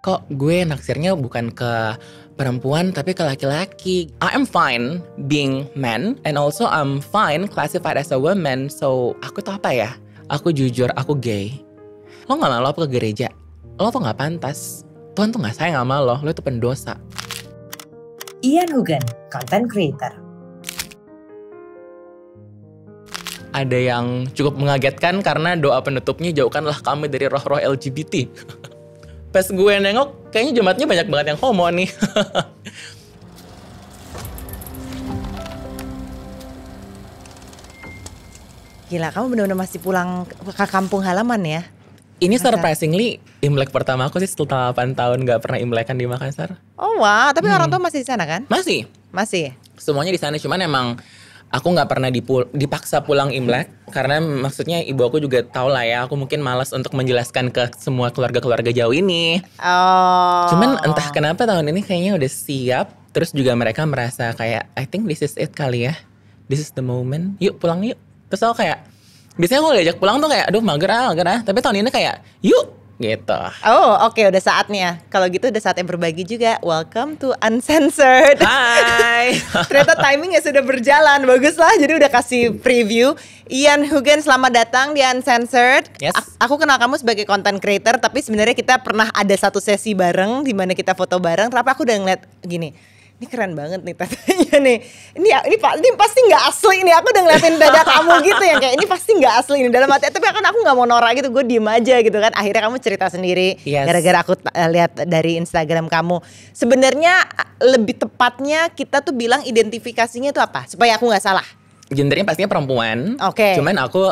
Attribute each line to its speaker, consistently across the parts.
Speaker 1: kok gue naksirnya bukan ke perempuan tapi ke laki-laki. I'm fine being man and also I'm fine classified as a woman. So aku tuh apa ya? Aku jujur, aku gay. Lo gak malu apa ke gereja? Lo tuh gak pantas. Tuhan tuh gak sayang sama lo itu pendosa.
Speaker 2: Ian Hugen, content creator.
Speaker 1: Ada yang cukup mengagetkan karena doa penutupnya jauhkanlah kami dari roh-roh LGBT. Pas gue nengok, kayaknya jemaatnya banyak banget yang homo nih.
Speaker 2: Gila, kamu benar-benar masih pulang ke kampung halaman ya?
Speaker 1: Ini surprisingly Imlek pertama aku sih setelah 8 tahun gak pernah Imlekan di Makassar.
Speaker 2: Oh wah, tapi orang tua masih di sana kan?
Speaker 1: Masih.
Speaker 2: Masih?
Speaker 1: Semuanya di sana, cuman emang aku gak pernah dipaksa pulang Imlek. Karena maksudnya ibu aku juga tahu lah ya, aku mungkin malas untuk menjelaskan ke semua keluarga-keluarga jauh ini.
Speaker 2: Oh.
Speaker 1: Cuman entah kenapa tahun ini kayaknya udah siap. Terus juga mereka merasa kayak, I think this is it kali ya. This is the moment, yuk pulang yuk. Terus aku kayak, biasanya kalau diajak pulang tuh kayak, aduh mager ah. Tapi tahun ini kayak, yuk gitu.
Speaker 2: Oh oke, udah saatnya. Kalau gitu udah saatnya berbagi juga. Welcome to Uncensored.
Speaker 1: Hai.
Speaker 2: Ternyata timingnya sudah berjalan. Bagus lah, jadi udah kasih preview. Ian Hugen, selamat datang di Uncensored.
Speaker 1: Yes.
Speaker 2: Aku kenal kamu sebagai content creator, tapi sebenarnya kita pernah ada satu sesi bareng di mana kita foto bareng. Tapi aku udah ngeliat gini. Ini keren banget nih tatanya nih. Ini pasti nggak asli nih. Aku udah ngeliatin dada kamu gitu yang kayak ini pasti nggak asli nih dalam hati. Tapi aku nggak mau norak gitu. Gue diem aja gitu kan. Akhirnya kamu cerita sendiri.
Speaker 1: Yes.
Speaker 2: Gara-gara aku lihat dari Instagram kamu. Sebenarnya lebih tepatnya kita tuh bilang identifikasinya itu apa? Supaya aku nggak salah.
Speaker 1: Gendernya pastinya perempuan.
Speaker 2: Oke.
Speaker 1: Cuman aku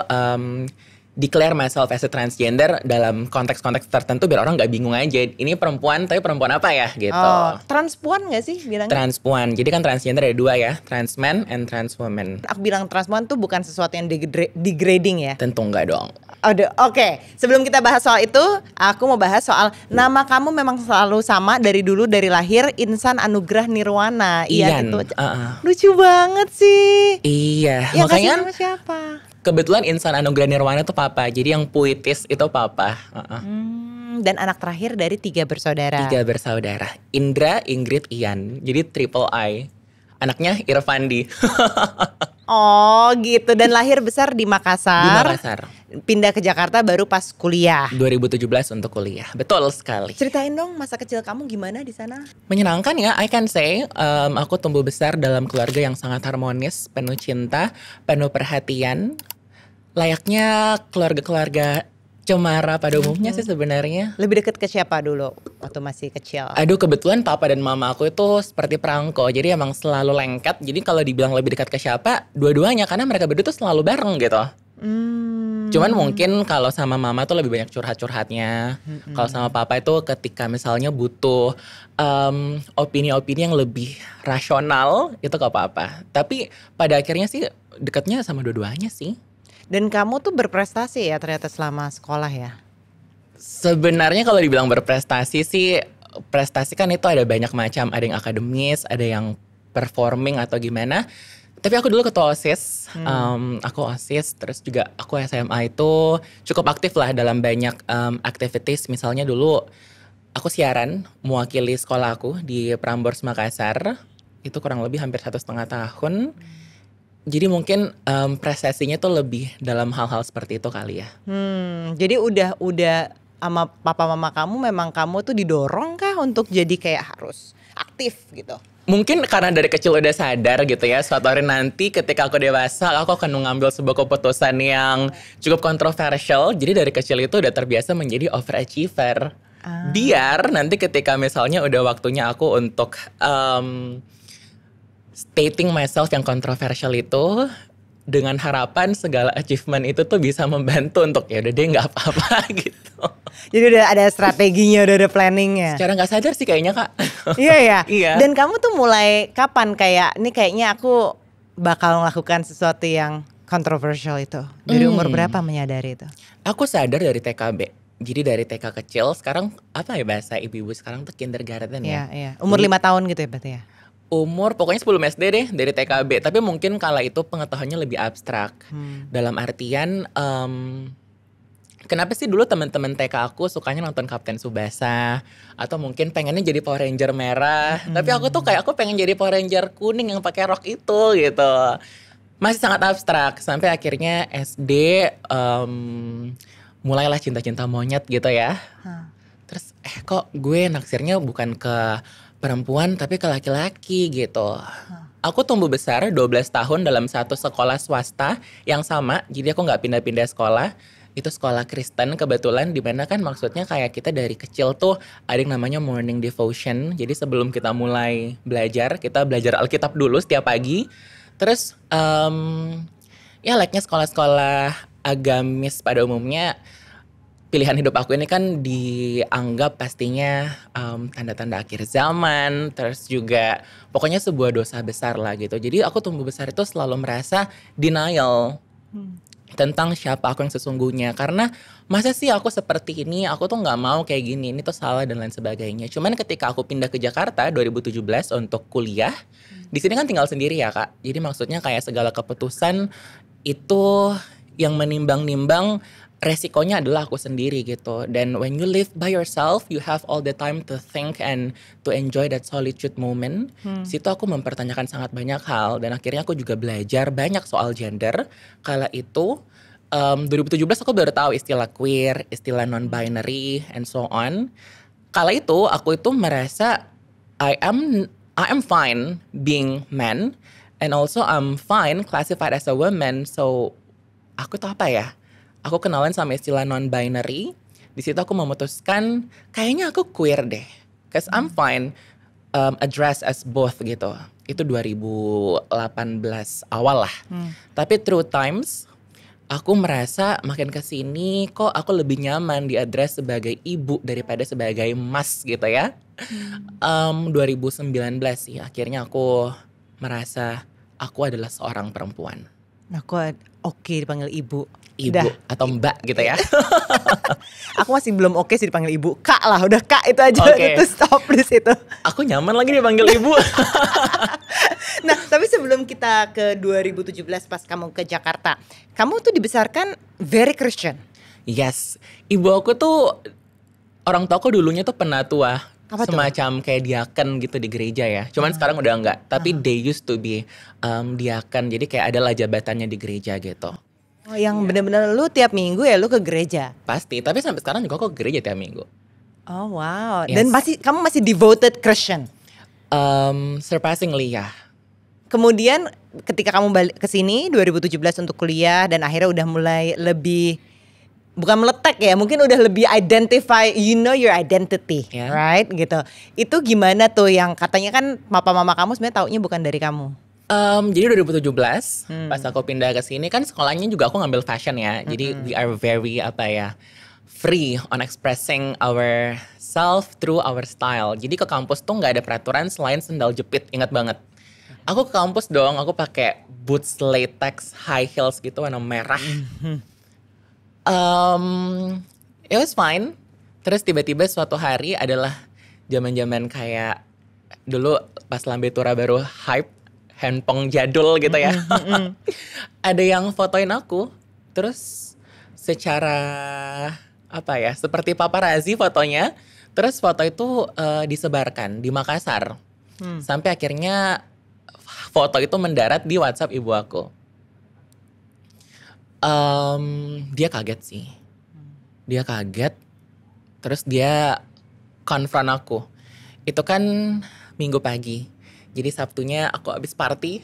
Speaker 1: declare myself as a transgender dalam konteks-konteks tertentu biar orang nggak bingung aja. Ini perempuan, tapi perempuan apa ya gitu.
Speaker 2: Oh, transpuan nggak sih bilangnya?
Speaker 1: Transpuan. Jadi kan transgender ada dua ya, trans man and trans woman.
Speaker 2: Aku bilang transpuan tuh bukan sesuatu yang degrading ya?
Speaker 1: Tentu nggak dong.
Speaker 2: Aduh, oke. Sebelum kita bahas soal itu, aku mau bahas soal nama kamu memang selalu sama dari dulu, dari lahir, Insan Anugrah Nirwana.
Speaker 1: Ian.
Speaker 2: Itu. Lucu banget sih.
Speaker 1: Iya,
Speaker 2: Yang kasih
Speaker 1: makanya
Speaker 2: nama siapa?
Speaker 1: kebetulan Insan Anugrah Nirwana itu papa. Jadi yang puitis itu papa.
Speaker 2: Dan anak terakhir dari 3 bersaudara.
Speaker 1: 3 bersaudara. Indra, Ingrid, Ian. Jadi triple I. Anaknya Irfandi.
Speaker 2: Oh gitu. Dan lahir besar di Makassar.
Speaker 1: Di Makassar.
Speaker 2: Pindah ke Jakarta baru pas kuliah.
Speaker 1: 2017 untuk kuliah. Betul sekali.
Speaker 2: Ceritain dong masa kecil kamu gimana di sana?
Speaker 1: Menyenangkan ya, I can say. Aku tumbuh besar dalam keluarga yang sangat harmonis, penuh cinta, penuh perhatian. Layaknya keluarga-keluarga cemara pada umumnya sih sebenarnya.
Speaker 2: Lebih deket ke siapa dulu waktu masih kecil?
Speaker 1: Aduh, kebetulan papa dan mama aku itu seperti perangko. Jadi emang selalu lengket. Jadi kalau dibilang lebih dekat ke siapa, dua-duanya. Karena mereka berdua tuh selalu bareng gitu. Cuman mungkin kalau sama mama tuh lebih banyak curhat-curhatnya. Kalau sama papa itu ketika misalnya butuh opini-opini yang lebih rasional, itu ke papa. Tapi pada akhirnya sih dekatnya sama dua-duanya sih.
Speaker 2: Dan kamu tuh berprestasi ya ternyata selama sekolah ya?
Speaker 1: Sebenarnya kalau dibilang berprestasi sih, prestasi kan itu ada banyak macam. Ada yang akademis, ada yang performing atau gimana. Tapi aku dulu ketua OSIS, aku OSIS, terus juga aku SMA itu cukup aktif lah dalam banyak activities. Misalnya dulu aku siaran mewakili sekolah aku di Prambors Makassar, itu kurang lebih hampir 1,5 tahun. Jadi mungkin prestasinya tuh lebih dalam hal-hal seperti itu kali ya.
Speaker 2: Jadi udah sama papa mama kamu memang kamu tuh didorong kah untuk jadi kayak harus aktif gitu?
Speaker 1: Mungkin karena dari kecil udah sadar gitu ya, suatu hari nanti ketika aku dewasa aku akan mengambil sebuah keputusan yang cukup kontroversial. Jadi dari kecil itu udah terbiasa menjadi overachiever. Biar nanti ketika misalnya udah waktunya aku untuk stating myself yang kontroversial itu, dengan harapan segala achievement itu tuh bisa membantu untuk ya udah deh nggak apa-apa gitu.
Speaker 2: Jadi udah ada strateginya, udah ada planningnya.
Speaker 1: Secara nggak sadar sih kayaknya Kak.
Speaker 2: Iya ya.
Speaker 1: Iya.
Speaker 2: Dan kamu tuh mulai kapan kayak ini kayaknya aku bakal melakukan sesuatu yang kontroversial itu? Dari umur berapa menyadari itu?
Speaker 1: Aku sadar dari TKB. Jadi dari TK kecil, sekarang apa ya bahasa ibu-ibu sekarang tuh kindergarten ya.
Speaker 2: Iya. Umur 5 tahun gitu ya berarti ya?
Speaker 1: Umur pokoknya 10 SD deh dari TKB. Tapi mungkin kala itu pengetahuannya lebih abstrak. Dalam artian kenapa sih dulu teman-teman TK aku sukanya nonton Kapten Tsubasa atau mungkin pengennya jadi Power Ranger merah, tapi aku tuh kayak aku pengen jadi Power Ranger kuning yang pakai rok itu gitu. Masih sangat abstrak sampai akhirnya SD mulailah cinta-cinta monyet gitu ya. Terus kok gue naksirnya bukan ke perempuan tapi ke laki-laki gitu. Aku tumbuh besar 12 tahun dalam satu sekolah swasta yang sama, jadi aku nggak pindah-pindah sekolah. Itu sekolah Kristen kebetulan, dimana kan maksudnya kayak kita dari kecil tuh ada yang namanya morning devotion. Jadi sebelum kita mulai belajar, kita belajar Alkitab dulu setiap pagi. Terus ya like-nya sekolah-sekolah agamis pada umumnya, pilihan hidup aku ini kan dianggap pastinya tanda-tanda akhir zaman, terus juga pokoknya sebuah dosa besar lah gitu. Jadi aku tumbuh besar itu selalu merasa denial tentang siapa aku yang sesungguhnya. Karena masa sih aku seperti ini, aku tuh gak mau kayak gini, ini tuh salah dan lain sebagainya. Cuman ketika aku pindah ke Jakarta 2017 untuk kuliah, di sini kan tinggal sendiri ya Kak. Jadi maksudnya kayak segala keputusan itu yang menimbang-nimbang resikonya adalah aku sendiri gitu. Dan when you live by yourself, you have all the time to think and to enjoy that solitude moment. Situ aku mempertanyakan sangat banyak hal dan akhirnya aku juga belajar banyak soal gender. Kala itu 2017 aku baru tahu istilah queer, istilah non-binary, and so on. Kala itu aku itu merasa I am fine being man, and also I'm fine classified as a woman. So aku tuh apa ya? Aku kenalan sama istilah non-binary. Di situ aku memutuskan kayaknya aku queer deh. Cause I'm fine addressed as both gitu. Itu 2018 awal lah. Tapi through times aku merasa makin kesini kok aku lebih nyaman di-address sebagai ibu daripada sebagai mas gitu ya. 2019 sih akhirnya aku merasa aku adalah seorang perempuan.
Speaker 2: Aku oke dipanggil ibu.
Speaker 1: Ibu atau mbak gitu ya.
Speaker 2: Aku masih belum oke sih dipanggil ibu. Kak lah, udah kak itu aja.
Speaker 1: Okay.
Speaker 2: Itu stop di situ.
Speaker 1: Aku nyaman lagi dipanggil ibu.
Speaker 2: Nah, tapi sebelum kita ke 2017 pas kamu ke Jakarta, kamu tuh dibesarkan very Christian.
Speaker 1: Yes, ibu aku tuh orang tua aku dulunya tuh penatua.
Speaker 2: Apa tuh?
Speaker 1: Semacam kayak diaken gitu di gereja ya. Cuman sekarang udah enggak. Tapi they used to be diaken. Jadi kayak adalah jabatannya di gereja gitu.
Speaker 2: Oh, yang benar-benar lu tiap minggu ya lu ke gereja?
Speaker 1: Pasti, tapi sampai sekarang juga aku ke gereja tiap minggu.
Speaker 2: Oh wow,
Speaker 1: Yes.
Speaker 2: dan kamu masih devoted Christian?
Speaker 1: Surprisingly ya.
Speaker 2: Kemudian ketika kamu balik ke sini 2017 untuk kuliah dan akhirnya udah mulai lebih, bukan meletek ya, mungkin udah lebih identify, you know your identity,
Speaker 1: Yeah.
Speaker 2: right gitu. Itu gimana tuh yang katanya kan papa mama kamu sebenarnya taunya bukan dari kamu?
Speaker 1: Jadi 2017 pas aku pindah ke sini kan sekolahnya juga aku ngambil fashion ya. Jadi we are very free on expressing ourselves through our style. Jadi ke kampus tuh nggak ada peraturan selain sendal jepit, ingat banget. Aku ke kampus dong, aku pakai boots latex high heels gitu warna merah. It was fine. Terus tiba-tiba suatu hari adalah zaman-zaman kayak dulu pas Lambe Tura baru hype handphone jadul gitu ya. Ada yang fotoin aku, terus secara seperti paparazzi fotonya. Terus foto itu disebarkan di Makassar. Sampai akhirnya foto itu mendarat di WhatsApp ibu aku. Dia kaget sih. Dia kaget. Terus dia konfront aku. Itu kan Minggu pagi. Jadi Sabtunya aku habis party.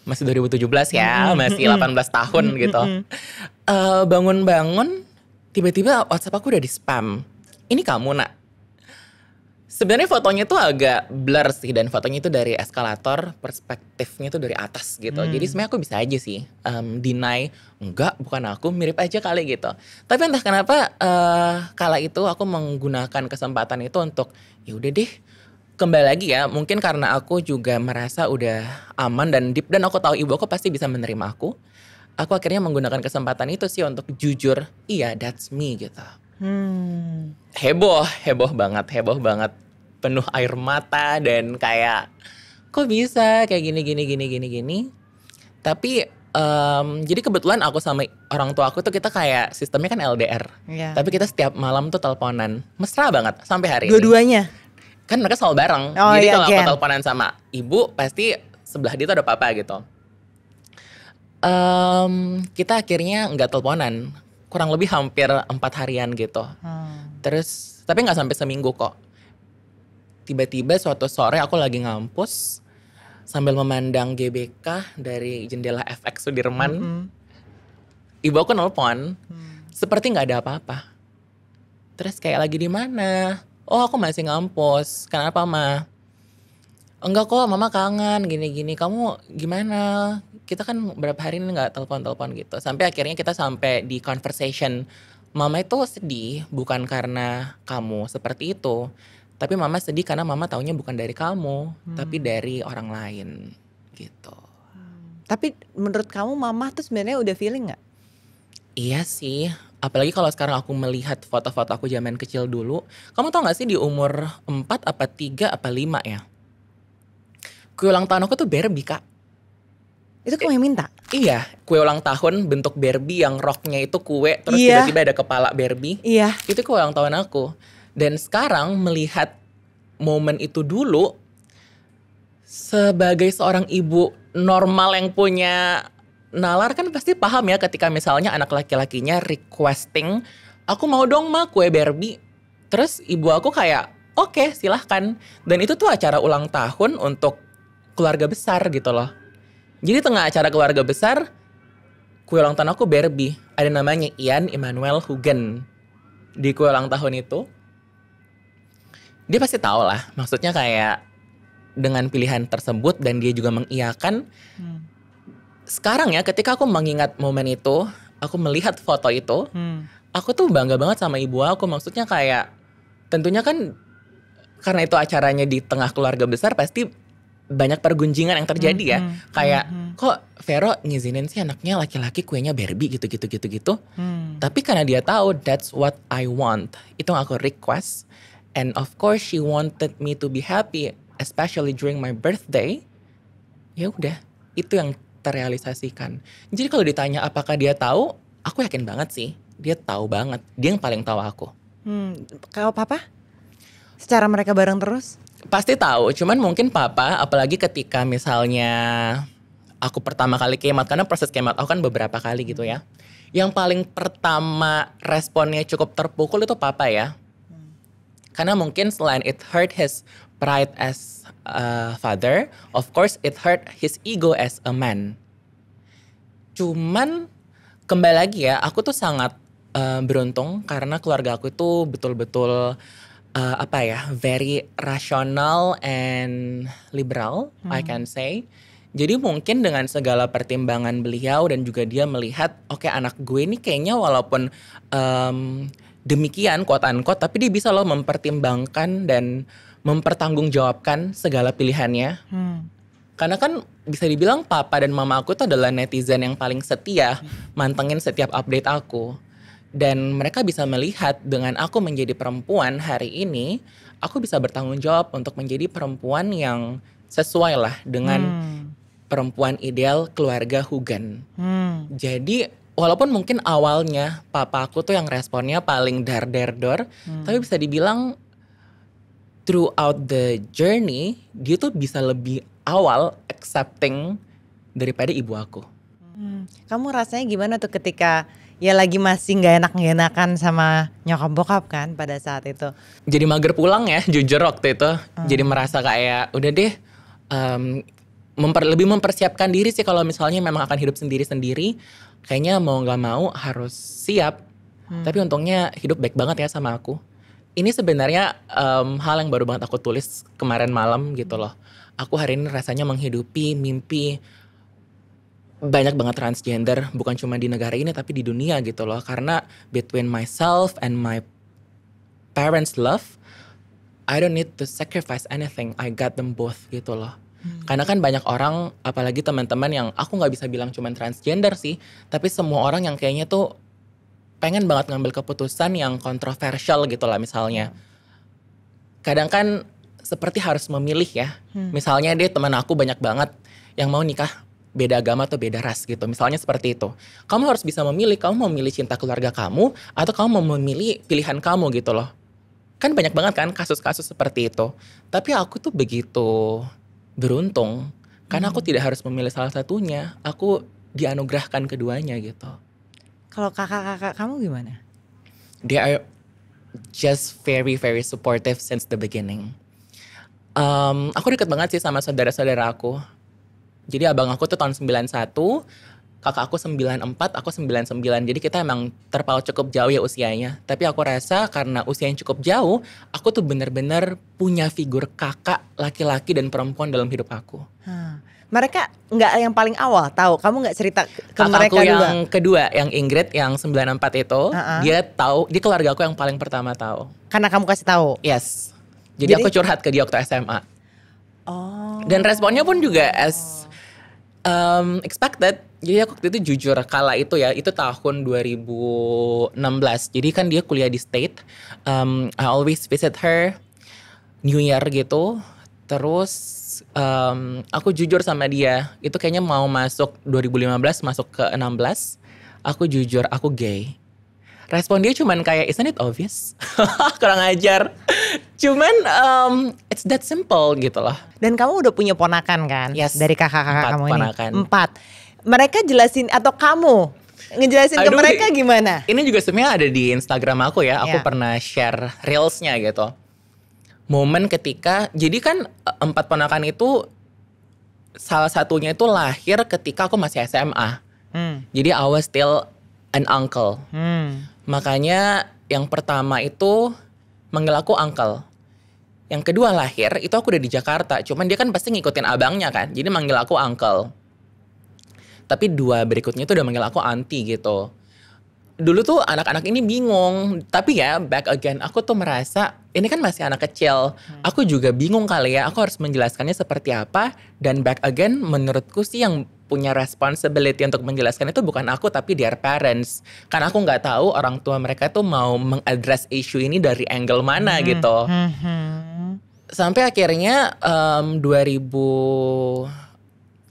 Speaker 1: Masih 2017 ya, masih 18 tahun gitu. Bangun-bangun tiba-tiba WhatsApp aku udah di spam. Ini kamu nak? Sebenarnya fotonya tuh agak blur sih, dan fotonya itu dari eskalator, perspektifnya tuh dari atas gitu. Jadi sebenarnya aku bisa aja sih deny, enggak bukan aku, mirip aja kali gitu. Tapi entah kenapa kala itu aku menggunakan kesempatan itu untuk ya udah deh, kembali lagi ya, mungkin karena aku juga merasa udah aman dan deep, dan aku tahu ibu aku pasti bisa menerima aku. Aku akhirnya menggunakan kesempatan itu sih untuk jujur, iya that's me gitu. Heboh banget. Penuh air mata dan kayak kok bisa kayak gini. Tapi Jadi kebetulan aku sama orang tua aku tuh kita kayak sistemnya kan LDR.
Speaker 2: Iya.
Speaker 1: Tapi kita setiap malam tuh teleponan. Mesra banget sampai hari ini.
Speaker 2: Dua-duanya.
Speaker 1: Kan mereka selalu bareng.
Speaker 2: Oh,
Speaker 1: Jadi
Speaker 2: iya,
Speaker 1: kalau aku
Speaker 2: Jen.
Speaker 1: teleponan sama ibu pasti sebelah dia tuh ada papa gitu. Kita akhirnya nggak teleponan. Kurang lebih hampir 4 harian gitu. Terus tapi nggak sampai seminggu kok. Tiba-tiba suatu sore aku lagi ngampus sambil memandang GBK dari jendela FX Sudirman. Ibu aku nelpon, seperti nggak ada apa-apa. Terus kayak lagi di mana? Oh aku masih ngampus. Kenapa ma? Enggak kok, mama kangen gini-gini. Kamu gimana? Kita kan berapa hari ini nggak telepon-telepon gitu. Sampai akhirnya kita sampai di conversation. Mama itu sedih bukan karena kamu seperti itu. Tapi mama sedih karena mama taunya bukan dari kamu. Tapi dari orang lain gitu.
Speaker 2: Tapi menurut kamu mama tuh sebenarnya udah feeling gak?
Speaker 1: Iya sih. Apalagi kalau sekarang aku melihat foto-foto aku zaman kecil dulu. Kamu tau gak sih di umur 4 apa 3 apa 5 ya? Kue ulang tahun aku tuh Barbie kak.
Speaker 2: Itu kamu yang minta?
Speaker 1: Iya, kue ulang tahun bentuk Barbie yang roknya itu kue. Terus
Speaker 2: Iya.
Speaker 1: tiba-tiba ada kepala Barbie.
Speaker 2: Iya.
Speaker 1: Itu kue ulang tahun aku. Dan sekarang melihat momen itu dulu. Sebagai seorang ibu normal yang punya nalar kan pasti paham ya ketika misalnya anak laki-lakinya requesting. Aku mau dong ma kue Barbie. Terus ibu aku kayak oke, silahkan. Dan itu tuh acara ulang tahun untuk keluarga besar gitu loh. Jadi tengah acara keluarga besar, kue ulang tahun aku Barbie. Ada namanya Ian Emmanuel Hugen. Di kue ulang tahun itu, dia pasti tahu lah. Maksudnya kayak dengan pilihan tersebut dan dia juga mengiyakan. Sekarang ya ketika aku mengingat momen itu, aku melihat foto itu, aku tuh bangga banget sama ibu aku. Maksudnya kayak tentunya kan karena itu acaranya di tengah keluarga besar pasti banyak pergunjingan yang terjadi ya. Kayak kok Vero ngizinin sih anaknya laki-laki kuenya Barbie gitu. Tapi karena dia tahu that's what I want. Itu yang aku request. And of course she wanted me to be happy, especially during my birthday. Ya udah, itu yang terrealisasikan. Jadi kalau ditanya apakah dia tahu, aku yakin banget sih. Dia tahu banget. Dia yang paling tahu aku.
Speaker 2: Kalau papa? Secara mereka bareng terus?
Speaker 1: Pasti tahu, cuman mungkin papa, apalagi ketika misalnya aku pertama kali kemat, karena proses kemat aku kan beberapa kali gitu ya. Yang paling pertama responnya cukup terpukul itu papa ya. Karena mungkin selain it hurt his pride as a father, of course it hurt his ego as a man. Cuman kembali lagi ya, aku tuh sangat beruntung karena keluarga aku itu betul-betul very rational and liberal, I can say. Jadi mungkin dengan segala pertimbangan beliau dan juga dia melihat, oke, anak gue ini kayaknya walaupun demikian quote unquote, tapi dia bisa loh mempertimbangkan dan mempertanggungjawabkan segala pilihannya. Karena kan bisa dibilang papa dan mama aku tuh adalah netizen yang paling setia, mantengin setiap update aku. Dan mereka bisa melihat dengan aku menjadi perempuan hari ini, aku bisa bertanggung jawab untuk menjadi perempuan yang sesuai lah dengan perempuan ideal keluarga Hugen. Jadi walaupun mungkin awalnya papa aku tuh yang responnya paling dar-der-dor, tapi bisa dibilang throughout the journey, dia tuh bisa lebih awal accepting daripada ibu aku.
Speaker 2: Kamu rasanya gimana tuh ketika ya lagi masih gak enak-enakan sama nyokap bokap kan pada saat itu?
Speaker 1: Jadi mager pulang ya jujur waktu itu. Jadi merasa kayak udah deh lebih mempersiapkan diri sih kalau misalnya memang akan hidup sendiri-sendiri. Kayaknya mau gak mau harus siap. Tapi untungnya hidup baik banget ya sama aku. Ini sebenarnya hal yang baru banget aku tulis kemarin malam gitu loh. Aku hari ini rasanya menghidupi mimpi banyak banget transgender, bukan cuma di negara ini tapi di dunia gitu loh. Karena between myself and my parents' love, I don't need to sacrifice anything. I got them both gitu loh. Karena kan banyak orang, apalagi teman-teman yang aku nggak bisa bilang cuma transgender sih, tapi semua orang yang kayaknya tuh pengen banget ngambil keputusan yang kontroversial gitu lah misalnya. Kadang kan seperti harus memilih ya. Misalnya deh teman aku banyak banget yang mau nikah beda agama atau beda ras gitu. Misalnya seperti itu. Kamu harus bisa memilih, kamu mau memilih cinta keluarga kamu atau kamu mau memilih pilihan kamu gitu loh. Kan banyak banget kan kasus-kasus seperti itu. Tapi aku tuh begitu beruntung karena aku tidak harus memilih salah satunya. Aku dianugerahkan keduanya gitu.
Speaker 2: Kalau kakak-kakak kamu gimana?
Speaker 1: They are just very very supportive since the beginning. Aku deket banget sih sama saudara-saudara aku. Jadi abang aku tuh tahun 91, kakak aku 94, aku 99. Jadi kita emang terpaut cukup jauh ya usianya. Tapi aku rasa karena usia yang cukup jauh, aku tuh bener-bener punya figur kakak laki-laki dan perempuan dalam hidup aku.
Speaker 2: Mereka nggak yang paling awal tahu, kamu nggak cerita ke
Speaker 1: Kakakku
Speaker 2: mereka dulu?
Speaker 1: yang kedua, yang Ingrid, yang 94 itu, dia tahu, dia keluarga aku yang paling pertama tahu.
Speaker 2: Karena kamu kasih tahu?
Speaker 1: Yes. Jadi aku curhat ke dia waktu SMA.
Speaker 2: Oh.
Speaker 1: Dan responnya pun juga as expected. Jadi aku waktu itu jujur kala itu ya, itu tahun 2016. Jadi kan dia kuliah di state. I always visit her New Year gitu. Terus aku jujur sama dia. Itu kayaknya mau masuk 2015, masuk ke 16. Aku jujur, aku gay. Respon dia cuman kayak, isn't it obvious? Kurang ajar. Cuman it's that simple gitu loh.
Speaker 2: Dan kamu udah punya ponakan kan?
Speaker 1: Yes.
Speaker 2: Dari kakak-kakak
Speaker 1: 4
Speaker 2: kamu
Speaker 1: ponakan.
Speaker 2: ini? 4. Mereka jelasin atau kamu ngejelasin ke mereka gimana?
Speaker 1: Ini juga sebenarnya ada di Instagram aku ya. Aku pernah share reelsnya gitu. Momen ketika, jadi kan 4 ponakan itu salah satunya itu lahir ketika aku masih SMA. Jadi I was still an uncle. Makanya yang pertama itu manggil aku uncle. Yang kedua lahir itu aku udah di Jakarta. Cuman dia kan pasti ngikutin abangnya kan. Jadi manggil aku uncle. Tapi 2 berikutnya itu udah manggil aku auntie gitu. Dulu tuh anak-anak ini bingung. Tapi ya back again aku tuh merasa ini kan masih anak kecil. Aku juga bingung kali ya. Aku harus menjelaskannya seperti apa. Dan back again menurutku sih yang punya responsibility untuk menjelaskan itu bukan aku tapi their parents. Karena aku gak tahu orang tua mereka tuh mau mengadres isu ini dari angle mana gitu. Sampai akhirnya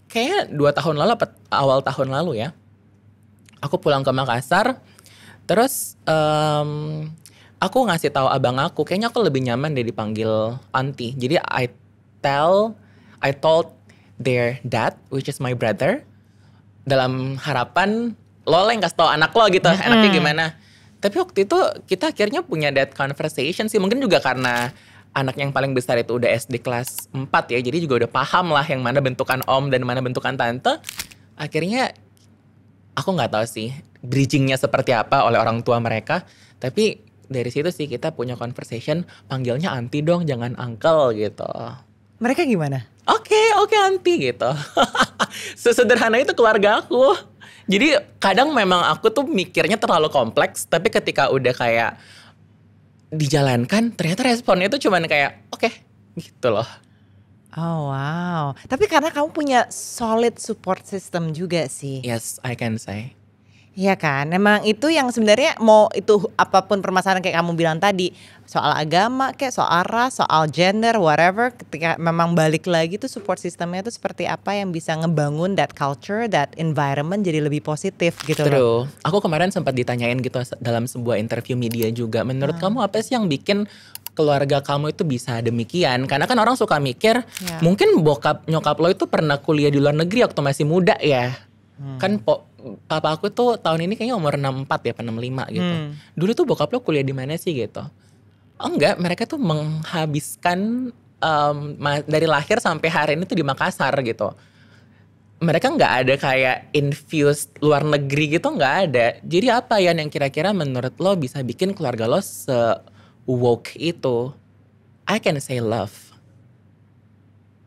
Speaker 1: kayaknya 2 tahun lalu, awal tahun lalu ya. Aku pulang ke Makassar. Terus aku ngasih tahu abang aku, kayaknya aku lebih nyaman deh dipanggil auntie. Jadi I told their dad, which is my brother, dalam harapan lo yang kasih tahu anak lo gitu, enaknya gimana. Tapi waktu itu kita akhirnya punya that conversation sih, mungkin juga karena anak yang paling besar itu udah SD kelas 4 ya, jadi juga udah paham lah yang mana bentukan om dan mana bentukan tante. Akhirnya aku nggak tahu sih bridgingnya seperti apa oleh orang tua mereka, tapi dari situ sih kita punya conversation, panggilnya auntie dong, jangan uncle gitu.
Speaker 2: Mereka gimana?
Speaker 1: Oke auntie gitu. Sesederhana itu keluarga aku. Jadi kadang memang aku tuh mikirnya terlalu kompleks, tapi ketika udah kayak dijalankan, ternyata responnya tuh cuman kayak oke, gitu loh.
Speaker 2: Oh wow. Tapi karena kamu punya solid support system juga sih.
Speaker 1: Yes, I can say.
Speaker 2: Iya kan, emang itu yang sebenarnya mau itu apapun permasalahan kayak kamu bilang tadi, soal agama kayak soal ras, soal gender, whatever, ketika memang balik lagi tuh support systemnya tuh seperti apa yang bisa ngebangun that culture, that environment jadi lebih positif gitu.
Speaker 1: True. Aku kemarin sempat ditanyain gitu dalam sebuah interview media juga, menurut kamu apa sih yang bikin keluarga kamu itu bisa demikian? Karena kan orang suka mikir, mungkin bokap nyokap lo itu pernah kuliah di luar negeri waktu masih muda ya. Kan papa aku tuh tahun ini kayaknya umur 64 ya, 65 gitu. Dulu tuh bokap lo kuliah di mana sih gitu? Oh enggak, mereka tuh menghabiskan dari lahir sampai hari ini tuh di Makassar gitu. Mereka nggak ada kayak infused luar negeri gitu, nggak ada. Jadi apa ya yang kira-kira menurut lo bisa bikin keluarga lo se-woke itu? I can say love.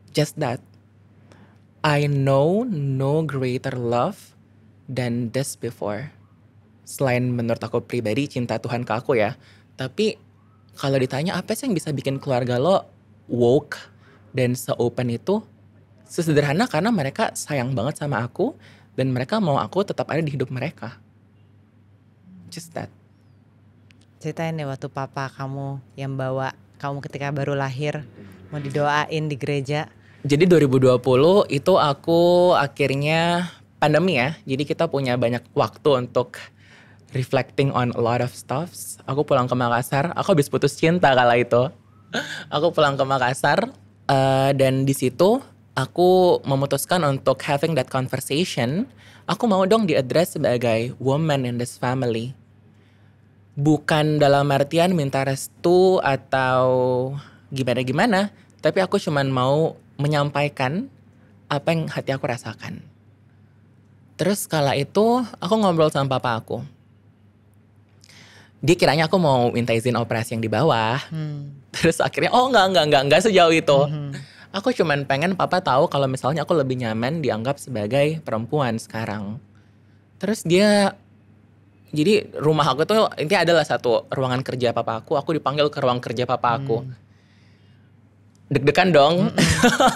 Speaker 1: Just that. I know no greater love than this before. Selain menurut aku pribadi cinta Tuhan ke aku ya. Tapi kalau ditanya apa sih yang bisa bikin keluarga lo woke dan se-open itu? Sesederhana karena mereka sayang banget sama aku. Dan mereka mau aku tetap ada di hidup mereka. Just that.
Speaker 2: Ceritain deh waktu papa kamu yang bawa kamu ketika baru lahir, mau didoain di gereja.
Speaker 1: Jadi 2020 itu aku akhirnya pandemi ya. Jadi kita punya banyak waktu untuk reflecting on a lot of stuffs. Aku pulang ke Makassar, aku habis putus cinta kala itu. Aku pulang ke Makassar dan di situ aku memutuskan untuk having that conversation. Aku mau dong diadres sebagai woman in this family. Bukan dalam artian minta restu atau gimana-gimana, tapi aku cuman mau menyampaikan apa yang hati aku rasakan. Terus kala itu aku ngobrol sama papa aku. Dia kiranya aku mau minta izin operasi yang di bawah. Terus akhirnya enggak sejauh itu. Aku cuman pengen papa tahu kalau misalnya aku lebih nyaman dianggap sebagai perempuan sekarang. Terus dia, jadi rumah aku tuh intinya adalah satu ruangan kerja papa aku dipanggil ke ruang kerja papa aku. Deg-degan dong.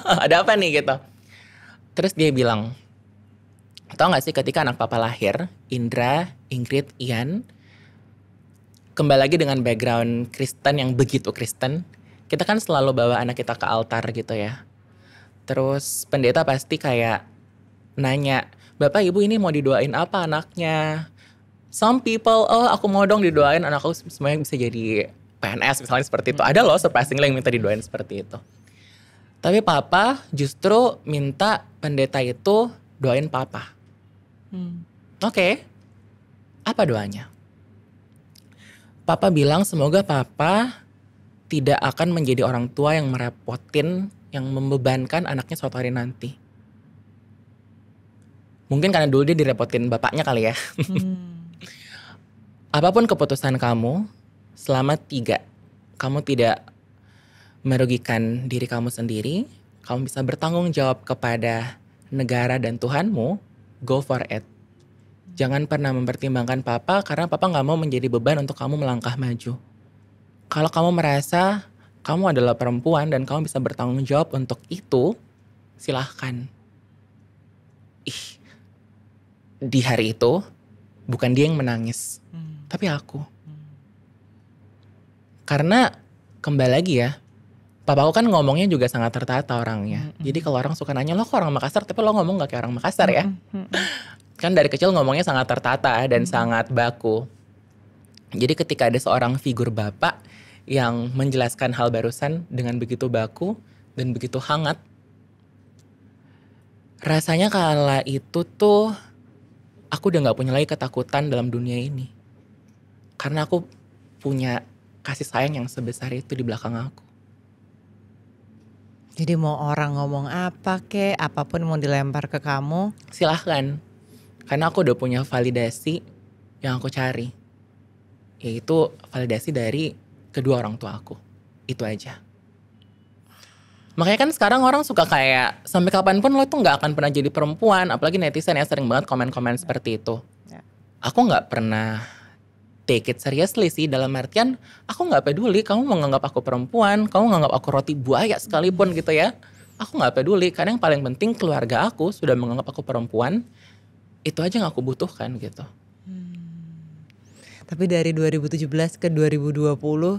Speaker 1: Ada apa nih gitu. Terus dia bilang, tau gak sih ketika anak papa lahir, Indra, Ingrid, Ian, kembali lagi dengan background Kristen yang begitu Kristen, kita kan selalu bawa anak kita ke altar gitu ya. Terus pendeta pasti kayak nanya, Bapak Ibu ini mau didoain apa anaknya? Some people, aku mau dong didoain anak aku semuanya bisa jadi PNS misalnya seperti itu. Ada loh surprisingly yang minta didoain seperti itu. Tapi papa justru minta pendeta itu doain papa. Oke. Apa doanya? Papa bilang semoga papa tidak akan menjadi orang tua yang merepotin, yang membebankan anaknya suatu hari nanti. Mungkin karena dulu dia direpotin bapaknya kali ya. Apapun keputusan kamu, selama 3, kamu tidak merugikan diri kamu sendiri, kamu bisa bertanggung jawab kepada negara dan Tuhanmu, go for it. Jangan pernah mempertimbangkan papa karena papa gak mau menjadi beban untuk kamu melangkah maju. Kalau kamu merasa kamu adalah perempuan dan kamu bisa bertanggung jawab untuk itu, silahkan. Di hari itu, bukan dia yang menangis, tapi aku. Karena kembali lagi ya, papaku kan ngomongnya juga sangat tertata orangnya. Jadi kalau orang suka nanya, lo kok orang Makassar tapi lo ngomong gak kayak orang Makassar ya? Kan dari kecil ngomongnya sangat tertata dan sangat baku. Jadi ketika ada seorang figur bapak yang menjelaskan hal barusan dengan begitu baku dan begitu hangat, rasanya kala itu tuh aku udah gak punya lagi ketakutan dalam dunia ini. Karena aku punya kasih sayang yang sebesar itu di belakang aku.
Speaker 2: Jadi mau orang ngomong apa kek, apapun mau dilempar ke kamu,
Speaker 1: silahkan. Karena aku udah punya validasi yang aku cari. Yaitu validasi dari kedua orang tua aku. Itu aja. Makanya kan sekarang orang suka kayak, sampai kapanpun lo tuh gak akan pernah jadi perempuan. Apalagi netizen ya sering banget komen-komen seperti itu. Aku gak pernah take it seriously sih, dalam artian aku gak peduli kamu menganggap aku perempuan, kamu menganggap aku roti buaya sekalipun gitu ya. Aku gak peduli, karena yang paling penting keluarga aku sudah menganggap aku perempuan, itu aja yang aku butuhkan gitu.
Speaker 2: Tapi dari 2017 ke 2020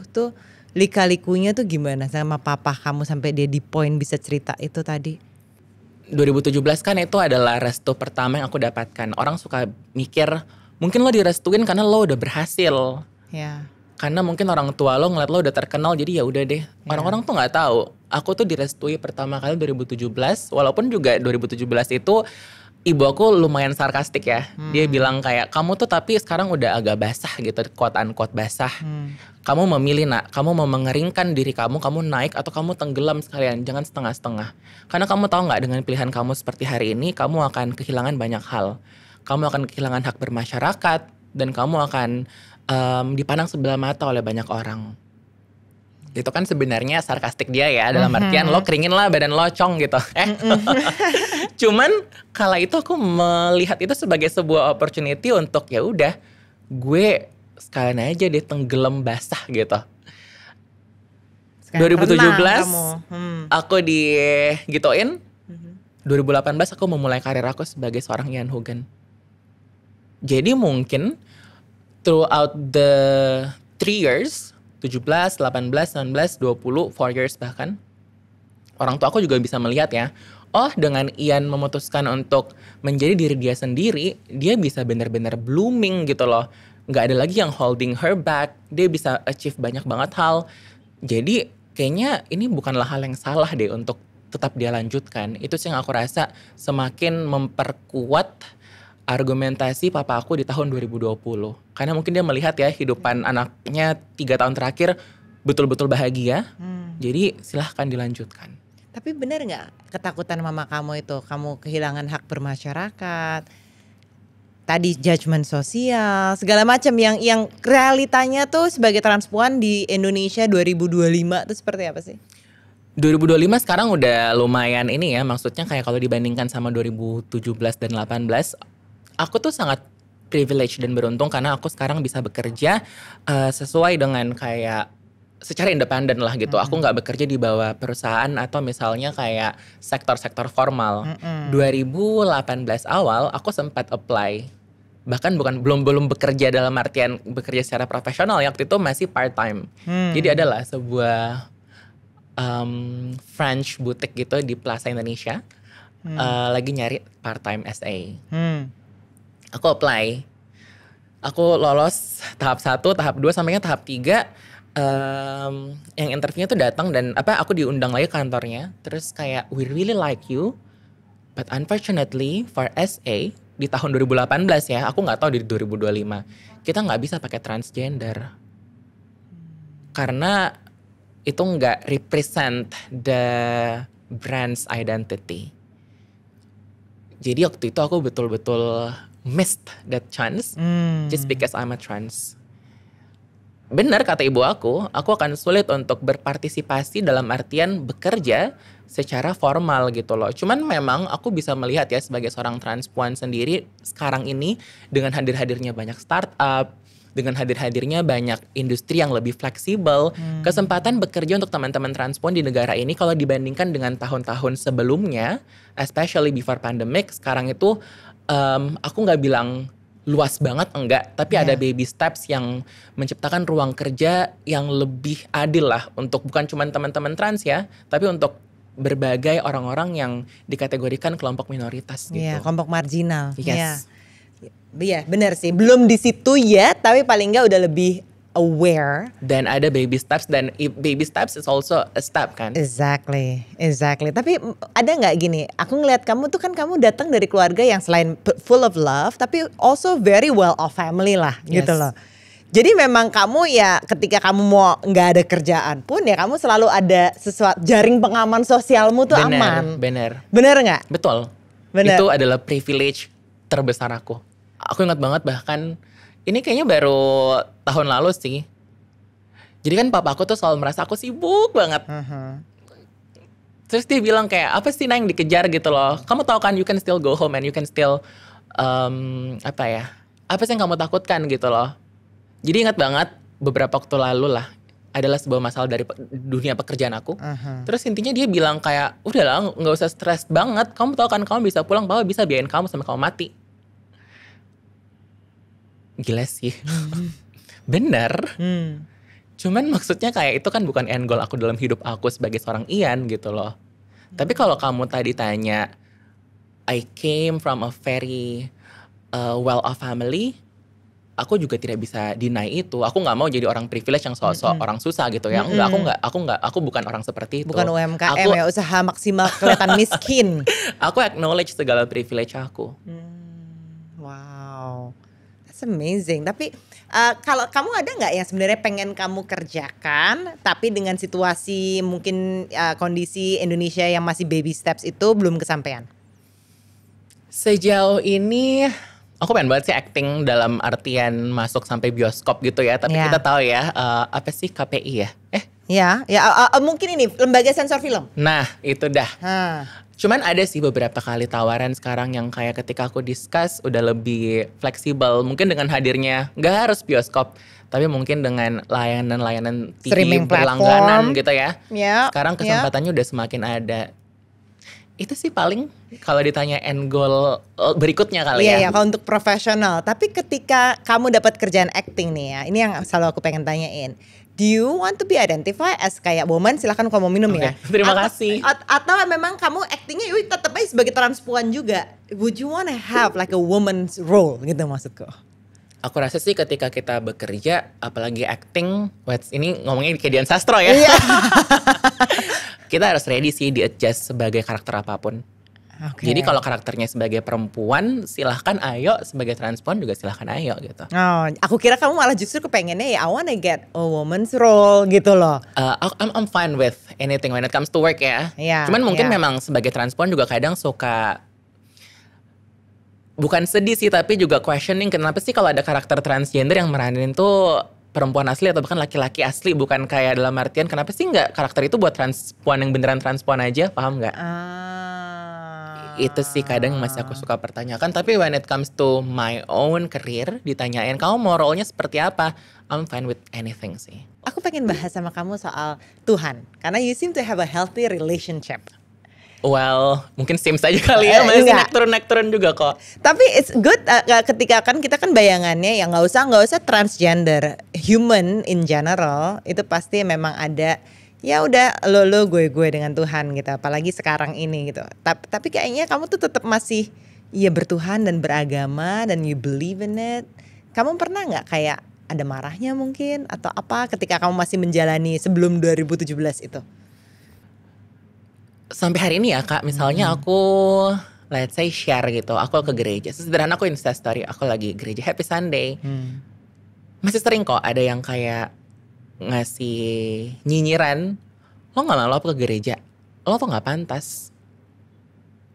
Speaker 2: tuh lika-likunya tuh gimana sama papa kamu sampai dia di poin bisa cerita itu tadi?
Speaker 1: 2017 kan itu adalah restu pertama yang aku dapatkan. Orang suka mikir, mungkin lo direstuin karena lo udah berhasil.
Speaker 2: Ya.
Speaker 1: Karena mungkin orang tua lo ngeliat lo udah terkenal, jadi ya udah deh. Orang-orang tuh nggak tahu. Aku tuh direstui pertama kali 2017, walaupun juga 2017 itu ibu aku lumayan sarkastik ya. Dia bilang kayak, kamu tuh tapi sekarang udah agak basah gitu, quote unquote basah. Kamu memilih nak, kamu mau mengeringkan diri kamu naik atau kamu tenggelam sekalian, jangan setengah-setengah. Karena kamu tahu nggak, dengan pilihan kamu seperti hari ini, kamu akan kehilangan banyak hal. Kamu akan kehilangan hak bermasyarakat, dan kamu akan dipandang sebelah mata oleh banyak orang. Itu kan sebenarnya sarkastik dia ya, dalam artian lo keringin lah badan lo cong gitu. Cuman kala itu aku melihat itu sebagai sebuah opportunity untuk ya udah gue sekalian aja deh tenggelam basah gitu.
Speaker 2: Sekarang
Speaker 1: 2017 aku digituin. 2018 aku memulai karir aku sebagai seorang Ian Hugen. Jadi mungkin throughout the 3 years, 17, 18, 19, 20, 4 years bahkan, orang tua aku juga bisa melihat ya. Oh, dengan Ian memutuskan untuk menjadi diri dia sendiri, dia bisa benar-benar blooming gitu loh. Nggak ada lagi yang holding her back. Dia bisa achieve banyak banget hal. Jadi kayaknya ini bukanlah hal yang salah deh untuk tetap dia lanjutkan. Itu sih yang aku rasa semakin memperkuat argumentasi papa aku di tahun 2020. Karena mungkin dia melihat ya hidupan anaknya 3 tahun terakhir betul-betul bahagia. Jadi silahkan dilanjutkan.
Speaker 2: Tapi benar nggak ketakutan mama kamu itu, kamu kehilangan hak bermasyarakat, tadi judgement sosial, segala macam yang realitanya tuh sebagai transpuan di Indonesia 2025 itu seperti apa sih?
Speaker 1: 2025 sekarang udah lumayan ini ya, maksudnya kayak kalau dibandingkan sama 2017 dan 18, aku tuh sangat privilege dan beruntung karena aku sekarang bisa bekerja sesuai dengan kayak secara independen lah gitu. Aku nggak bekerja di bawah perusahaan atau misalnya kayak sektor-sektor formal. 2018 awal aku sempat apply, bahkan belum bekerja dalam artian bekerja secara profesional ya, waktu itu masih part time. Jadi adalah sebuah French boutique gitu di Plaza Indonesia, lagi nyari part time SA. Aku apply, aku lolos tahap 1, tahap 2 sampainya tahap 3. Yang interviewnya tuh datang dan aku diundang lagi kantornya, terus kayak we really like you but unfortunately for SA di tahun 2018 ya, aku nggak tahu di 2025 kita nggak bisa pakai transgender karena itu nggak represent the brand's identity. Jadi waktu itu aku betul-betul missed that chance just because I'm a trans. Benar kata ibu aku akan sulit untuk berpartisipasi dalam artian bekerja secara formal gitu loh. Cuman memang aku bisa melihat ya sebagai seorang transpuan sendiri sekarang ini dengan hadirnya banyak startup, dengan hadirnya banyak industri yang lebih fleksibel, kesempatan bekerja untuk teman-teman transpuan di negara ini kalau dibandingkan dengan tahun-tahun sebelumnya, especially before pandemic, sekarang itu aku nggak bilang luas banget enggak, tapi ada baby steps yang menciptakan ruang kerja yang lebih adil lah untuk bukan cuma teman-teman trans ya, tapi untuk berbagai orang-orang yang dikategorikan kelompok minoritas gitu.
Speaker 2: Iya, kelompok marginal.
Speaker 1: Yes.
Speaker 2: Iya, benar sih. Belum di situ ya, tapi paling enggak udah lebih aware.
Speaker 1: Dan ada baby steps, dan baby steps is also a step kan.
Speaker 2: Exactly. Tapi ada nggak gini, aku ngeliat kamu tuh kan kamu datang dari keluarga yang selain full of love, tapi also very well off family lah gitu loh. Jadi memang kamu ya ketika kamu mau nggak ada kerjaan pun ya kamu selalu ada sesuatu, jaring pengaman sosialmu tuh aman.
Speaker 1: Bener
Speaker 2: nggak?
Speaker 1: Betul.
Speaker 2: Bener.
Speaker 1: Itu adalah privilege terbesar aku. Aku ingat banget bahkan ini kayaknya baru tahun lalu sih. Jadi kan papa aku tuh selalu merasa aku sibuk banget. Terus dia bilang kayak, apa sih Nah yang dikejar gitu loh. Kamu tahu kan you can still go home and you can still, apa sih yang kamu takutkan gitu loh. Jadi ingat banget beberapa waktu lalu lah, adalah sebuah masalah dari dunia pekerjaan aku. Terus intinya dia bilang kayak, udahlah gak usah stres banget. Kamu tahu kan kamu bisa pulang, papa bisa biayain kamu sampai kamu mati. Gila sih. Bener. Cuman maksudnya kayak itu kan bukan end goal aku dalam hidup aku sebagai seorang Ian gitu loh. Tapi kalau kamu tadi tanya, I came from a very well-off family, aku juga tidak bisa deny itu. Aku nggak mau jadi orang privilege yang sok-sok orang susah gitu ya. Aku bukan orang seperti itu.
Speaker 2: Bukan UMKM ya, usaha maksimal kelihatan miskin.
Speaker 1: Aku acknowledge segala privilege aku.
Speaker 2: Wow, that's amazing. Tapi kalau kamu ada nggak yang sebenarnya pengen kamu kerjakan, tapi dengan situasi mungkin kondisi Indonesia yang masih baby steps itu belum kesampaian?
Speaker 1: Sejauh ini aku pengen banget sih acting dalam artian masuk sampai bioskop gitu ya. Tapi kita tahu ya, apa sih KPI ya?
Speaker 2: Mungkin ini lembaga sensor film.
Speaker 1: Nah itu dah. Cuman ada sih beberapa kali tawaran sekarang yang kayak ketika aku discuss udah lebih fleksibel. Mungkin dengan hadirnya gak harus bioskop, tapi mungkin dengan layanan-layanan TV
Speaker 2: streaming
Speaker 1: berlangganan gitu ya. Sekarang kesempatannya udah semakin ada. Itu sih paling kalau ditanya end goal berikutnya kali ya.
Speaker 2: Iya, kalau untuk profesional. Tapi ketika kamu dapat kerjaan acting nih ya, ini yang selalu aku pengen tanyain. Do you want to be identified as kayak woman? Silakan kalau mau minum ya.
Speaker 1: Terima kasih.
Speaker 2: Atau memang kamu actingnya tetap aja sebagai transpuan juga. Would you wanna have like a woman's role gitu maksudku?
Speaker 1: Aku rasa sih ketika kita bekerja, apalagi acting, ini ngomongnya kayak Dian Sastro ya.
Speaker 2: Iya.
Speaker 1: Kita harus ready sih di-adjust sebagai karakter apapun.
Speaker 2: Okay.
Speaker 1: Jadi kalau karakternya sebagai perempuan, silahkan ayo. Sebagai transpuan juga silahkan ayo gitu.
Speaker 2: Oh, aku kira kamu malah justru kepengennya ya I wanna get a woman's role gitu loh.
Speaker 1: I'm fine with anything when it comes to work ya.
Speaker 2: Yeah,
Speaker 1: Cuman mungkin memang sebagai transpuan juga kadang suka, bukan sedih sih tapi juga questioning kenapa sih kalau ada karakter transgender yang meranin tuh perempuan asli atau bahkan laki-laki asli, bukan kayak dalam artian kenapa sih nggak karakter itu buat transpuan yang beneran transpuan aja, paham nggak? Itu sih kadang masih aku suka pertanyakan. Tapi when it comes to my own career, ditanyain kamu mau role-nya seperti apa, I'm fine with anything sih.
Speaker 2: Aku pengen bahas sama kamu soal Tuhan, karena you seem to have a healthy relationship.
Speaker 1: Well, mungkin Sims aja kali ya, masih naik turun juga kok.
Speaker 2: Tapi it's good ketika kan kita kan bayangannya ya nggak usah transgender, human in general itu pasti memang ada. Ya udah lo gue dengan Tuhan gitu, apalagi sekarang ini gitu. Tapi kayaknya kamu tuh tetap masih ya bertuhan dan beragama dan you believe in it. Kamu pernah nggak kayak ada marahnya mungkin atau apa ketika kamu masih menjalani sebelum 2017 itu?
Speaker 1: Sampai hari ini ya Kak, misalnya aku let's say share gitu, aku ke gereja. Sederhana aku Instastory, aku lagi gereja Happy Sunday. Masih sering kok ada yang kayak ngasih nyinyiran, lo gak malu apa ke gereja, lo tuh gak pantas,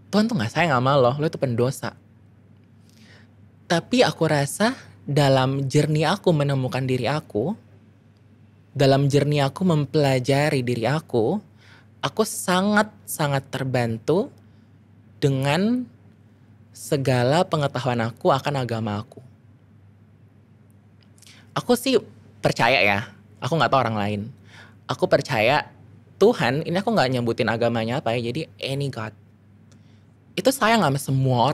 Speaker 1: Tuhan tuh gak sayang sama lo itu pendosa. Tapi aku rasa dalam journey aku menemukan diri aku, dalam journey aku mempelajari diri aku sangat-sangat terbantu dengan segala pengetahuan aku akan agama aku. Aku sih percaya ya, aku gak tahu orang lain. Aku percaya Tuhan, ini aku gak nyebutin agamanya apa ya, jadi any God. Itu sayang sama semua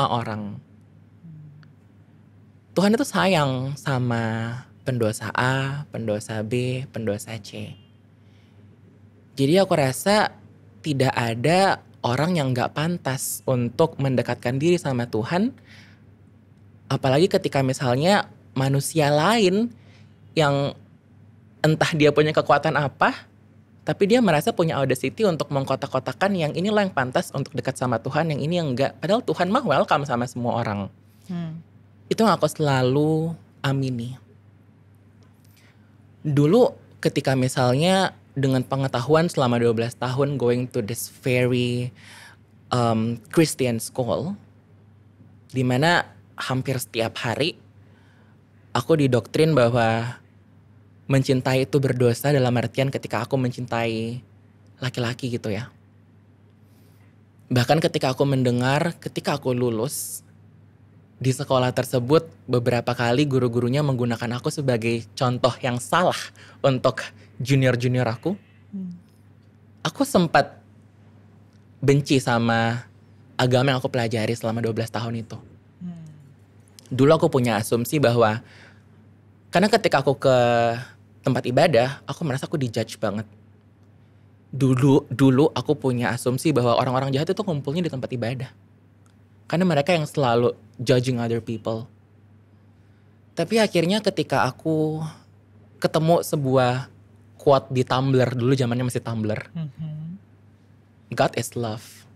Speaker 1: orang. Tuhan itu sayang sama pendosa A, pendosa B, pendosa C. Jadi aku rasa tidak ada orang yang gak pantas untuk mendekatkan diri sama Tuhan. Apalagi ketika misalnya manusia lain yang entah dia punya kekuatan apa, tapi dia merasa punya audacity untuk mengkotak-kotakan yang ini loh yang pantas untuk dekat sama Tuhan, yang ini yang enggak. Padahal Tuhan mah welcome sama semua orang. Itu yang aku selalu amini. Dulu ketika misalnya dengan pengetahuan selama 12 tahun going to this very Christian school, dimana hampir setiap hari aku didoktrin bahwa mencintai itu berdosa, dalam artian ketika aku mencintai laki-laki gitu ya. Bahkan ketika aku mendengar, ketika aku lulus di sekolah tersebut, beberapa kali guru-gurunya menggunakan aku sebagai contoh yang salah untuk junior-junior aku. Aku sempat benci sama agama yang aku pelajari selama 12 tahun itu. Dulu aku punya asumsi bahwa karena ketika aku ke tempat ibadah, aku merasa aku dijudge banget. Dulu aku punya asumsi bahwa orang-orang jahat itu ngumpulnya di tempat ibadah. Karena mereka yang selalu judging other people. Tapi akhirnya ketika aku ketemu sebuah quote di Tumblr, dulu zamannya masih Tumblr. God is love.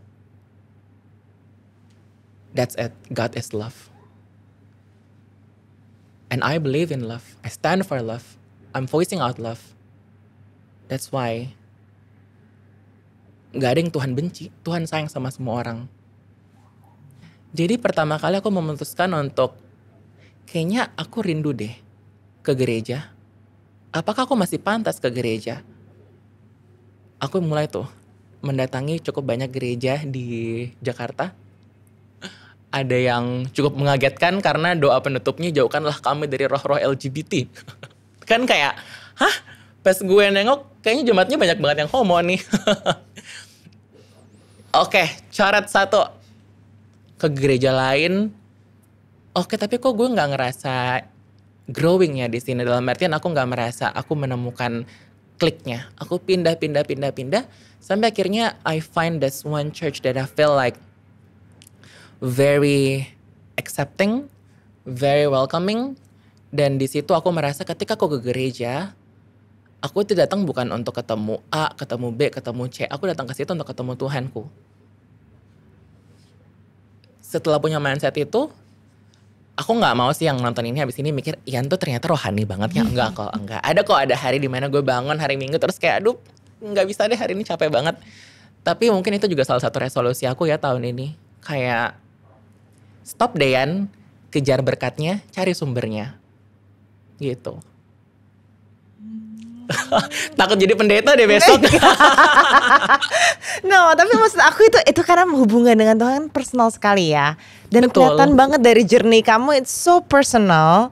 Speaker 1: That's it, God is love. And I believe in love. I stand for love. I'm voicing out love. That's why gak ada yang Tuhan benci. Tuhan sayang sama semua orang. Jadi pertama kali aku memutuskan untuk kayaknya aku rindu deh ke gereja. Apakah aku masih pantas ke gereja? Aku mulai tuh mendatangi cukup banyak gereja di Jakarta. Ada yang cukup mengagetkan karena doa penutupnya jauhkanlah kami dari roh-roh LGBT. Kan kayak, hah? Pas gue nengok kayaknya jemaatnya banyak banget yang homo nih. Oke, coret satu. Ke gereja lain. Oke, tapi kok gue gak ngerasa growingnya di sini, dalam artian aku nggak merasa aku menemukan kliknya. Aku pindah sampai akhirnya I find this one church that I feel like very accepting, very welcoming, dan di situ aku merasa ketika aku ke gereja, aku tidak datang bukan untuk ketemu A, ketemu B, ketemu C. Aku datang ke situ untuk ketemu Tuhanku. Setelah punya mindset itu, aku nggak mau sih yang nonton ini habis ini mikir Ian tuh ternyata rohani banget ya. Enggak kok, enggak. Ada hari dimana gue bangun hari Minggu terus kayak aduh nggak bisa deh hari ini capek banget. Tapi mungkin itu juga salah satu resolusi aku ya tahun ini. Kayak stop deh Ian, kejar berkatnya, cari sumbernya. Gitu. Takut jadi pendeta deh besok.
Speaker 2: No, tapi maksud aku itu karena hubungan dengan Tuhan personal sekali ya. Dan
Speaker 1: Betul.
Speaker 2: kelihatan banget dari journey kamu, it's so personal.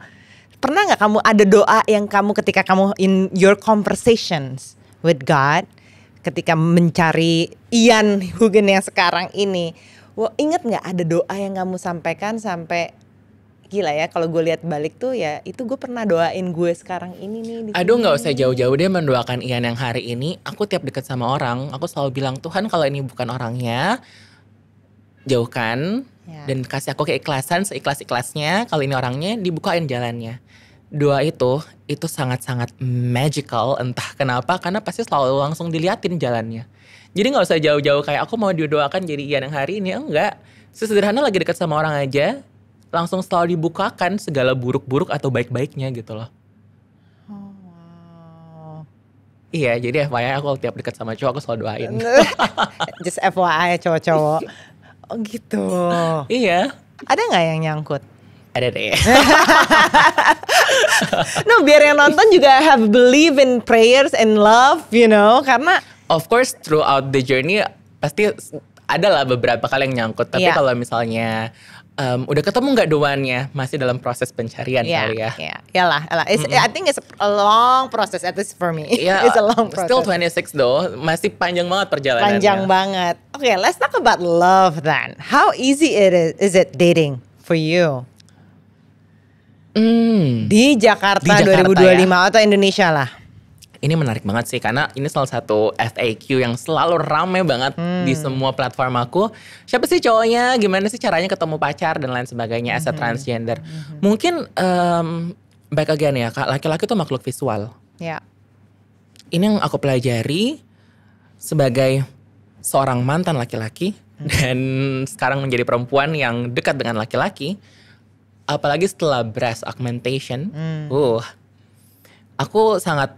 Speaker 2: Pernah gak kamu ada doa yang kamu ketika kamu in your conversations with God, ketika mencari Ian Hugen yang sekarang ini, inget gak ada doa yang kamu sampaikan sampai gila ya, kalau gue lihat balik tuh ya itu gue pernah doain gue sekarang ini nih di
Speaker 1: Aduh
Speaker 2: sini.
Speaker 1: nggak usah jauh-jauh deh mendoakan Ian yang hari ini. Aku tiap deket sama orang, aku selalu bilang Tuhan kalau ini bukan orangnya, jauhkan.
Speaker 2: Ya.
Speaker 1: Dan kasih aku keikhlasan, seikhlas-ikhlasnya. Kalau ini orangnya, dibukain jalannya. Doa itu sangat-sangat magical, entah kenapa, karena pasti selalu langsung diliatin jalannya. Jadi nggak usah jauh-jauh kayak aku mau didoakan jadi Ian yang hari ini, enggak. Sesederhana lagi deket sama orang aja, langsung selalu dibukakan segala buruk-buruk atau baik-baiknya gitu loh.
Speaker 2: Oh, wow.
Speaker 1: Iya, jadi FYI aku tiap dekat sama cowok aku selalu doain.
Speaker 2: Just FYI cowok-cowok. Oh gitu.
Speaker 1: Iya,
Speaker 2: Ada nggak yang nyangkut?
Speaker 1: ada deh.
Speaker 2: No, biar yang nonton juga have believe in prayers and love, you know, karena
Speaker 1: Of course throughout the journey pasti ada lah beberapa kali yang nyangkut. Tapi
Speaker 2: Iya.
Speaker 1: kalau misalnya udah ketemu nggak doannya, masih dalam proses pencarian kali ya.
Speaker 2: Yalah. I think it's a long process, at least for me.
Speaker 1: Iya,
Speaker 2: It's a long process.
Speaker 1: still 26 though, masih panjang banget perjalanannya.
Speaker 2: Panjang banget. Okay, let's talk about love then. How easy is it dating for you? Di Jakarta,
Speaker 1: Di Jakarta
Speaker 2: 2025 atau Indonesia lah.
Speaker 1: Ini menarik banget sih karena ini salah satu FAQ yang selalu rame banget di semua platform aku. Siapa sih cowoknya? Gimana sih caranya ketemu pacar dan lain sebagainya as a transgender? Mungkin back again ya, Kak, laki-laki tuh makhluk visual.
Speaker 2: Ya.
Speaker 1: Ini yang aku pelajari sebagai seorang mantan laki-laki dan sekarang menjadi perempuan yang dekat dengan laki-laki. Apalagi setelah breast augmentation. Aku sangat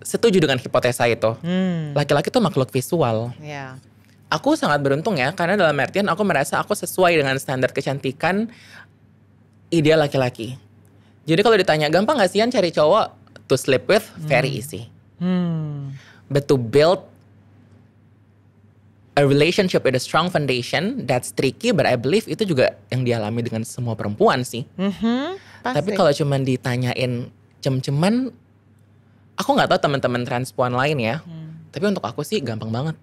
Speaker 1: setuju dengan hipotesa itu. Laki-laki tuh makhluk visual.
Speaker 2: Ya.
Speaker 1: Aku sangat beruntung ya, karena dalam artian aku merasa aku sesuai dengan standar kecantikan ideal laki-laki. Jadi kalau ditanya gampang gak sih Yan cari cowok to sleep with? Very easy. But to build a relationship with a strong foundation, that's tricky, but I believe itu juga yang dialami dengan semua perempuan sih. Tapi kalau cuman ditanyain cem-ceman, aku nggak tahu teman-teman transpuan lain ya. Tapi untuk aku sih gampang banget.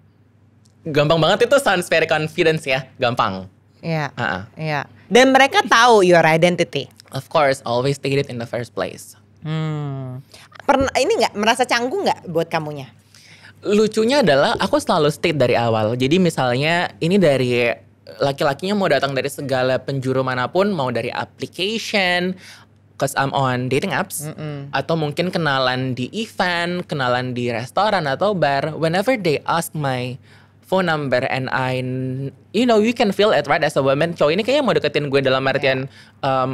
Speaker 1: Gampang banget itu sounds very confidence ya, gampang.
Speaker 2: Iya.
Speaker 1: Iya.
Speaker 2: Dan mereka tahu your identity.
Speaker 1: Of course, always state it in the first place.
Speaker 2: Pernah ini nggak merasa canggung nggak buat kamunya?
Speaker 1: Lucunya adalah aku selalu state dari awal. Jadi misalnya ini dari laki-lakinya mau datang dari segala penjuru manapun, mau dari application, cause I'm on dating apps, atau mungkin kenalan di event, kenalan di restoran atau bar. Whenever they ask my phone number and you can feel it right as a woman. Cowok ini kayaknya mau deketin gue dalam artian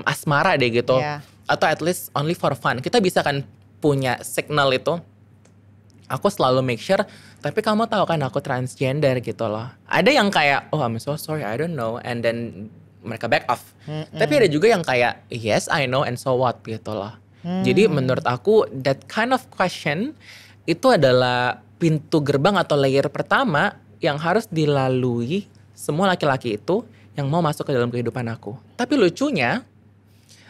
Speaker 1: asmara deh gitu, atau at least only for fun. Kita bisa kan punya signal itu. Aku selalu make sure, tapi kamu tahu kan aku transgender gitu loh. Ada yang kayak, oh I'm so sorry, I don't know, and then mereka back off. Tapi ada juga yang kayak, yes I know and so what gitu loh. Jadi menurut aku that kind of question itu adalah pintu gerbang atau layer pertama yang harus dilalui semua laki-laki itu yang mau masuk ke dalam kehidupan aku. Tapi lucunya,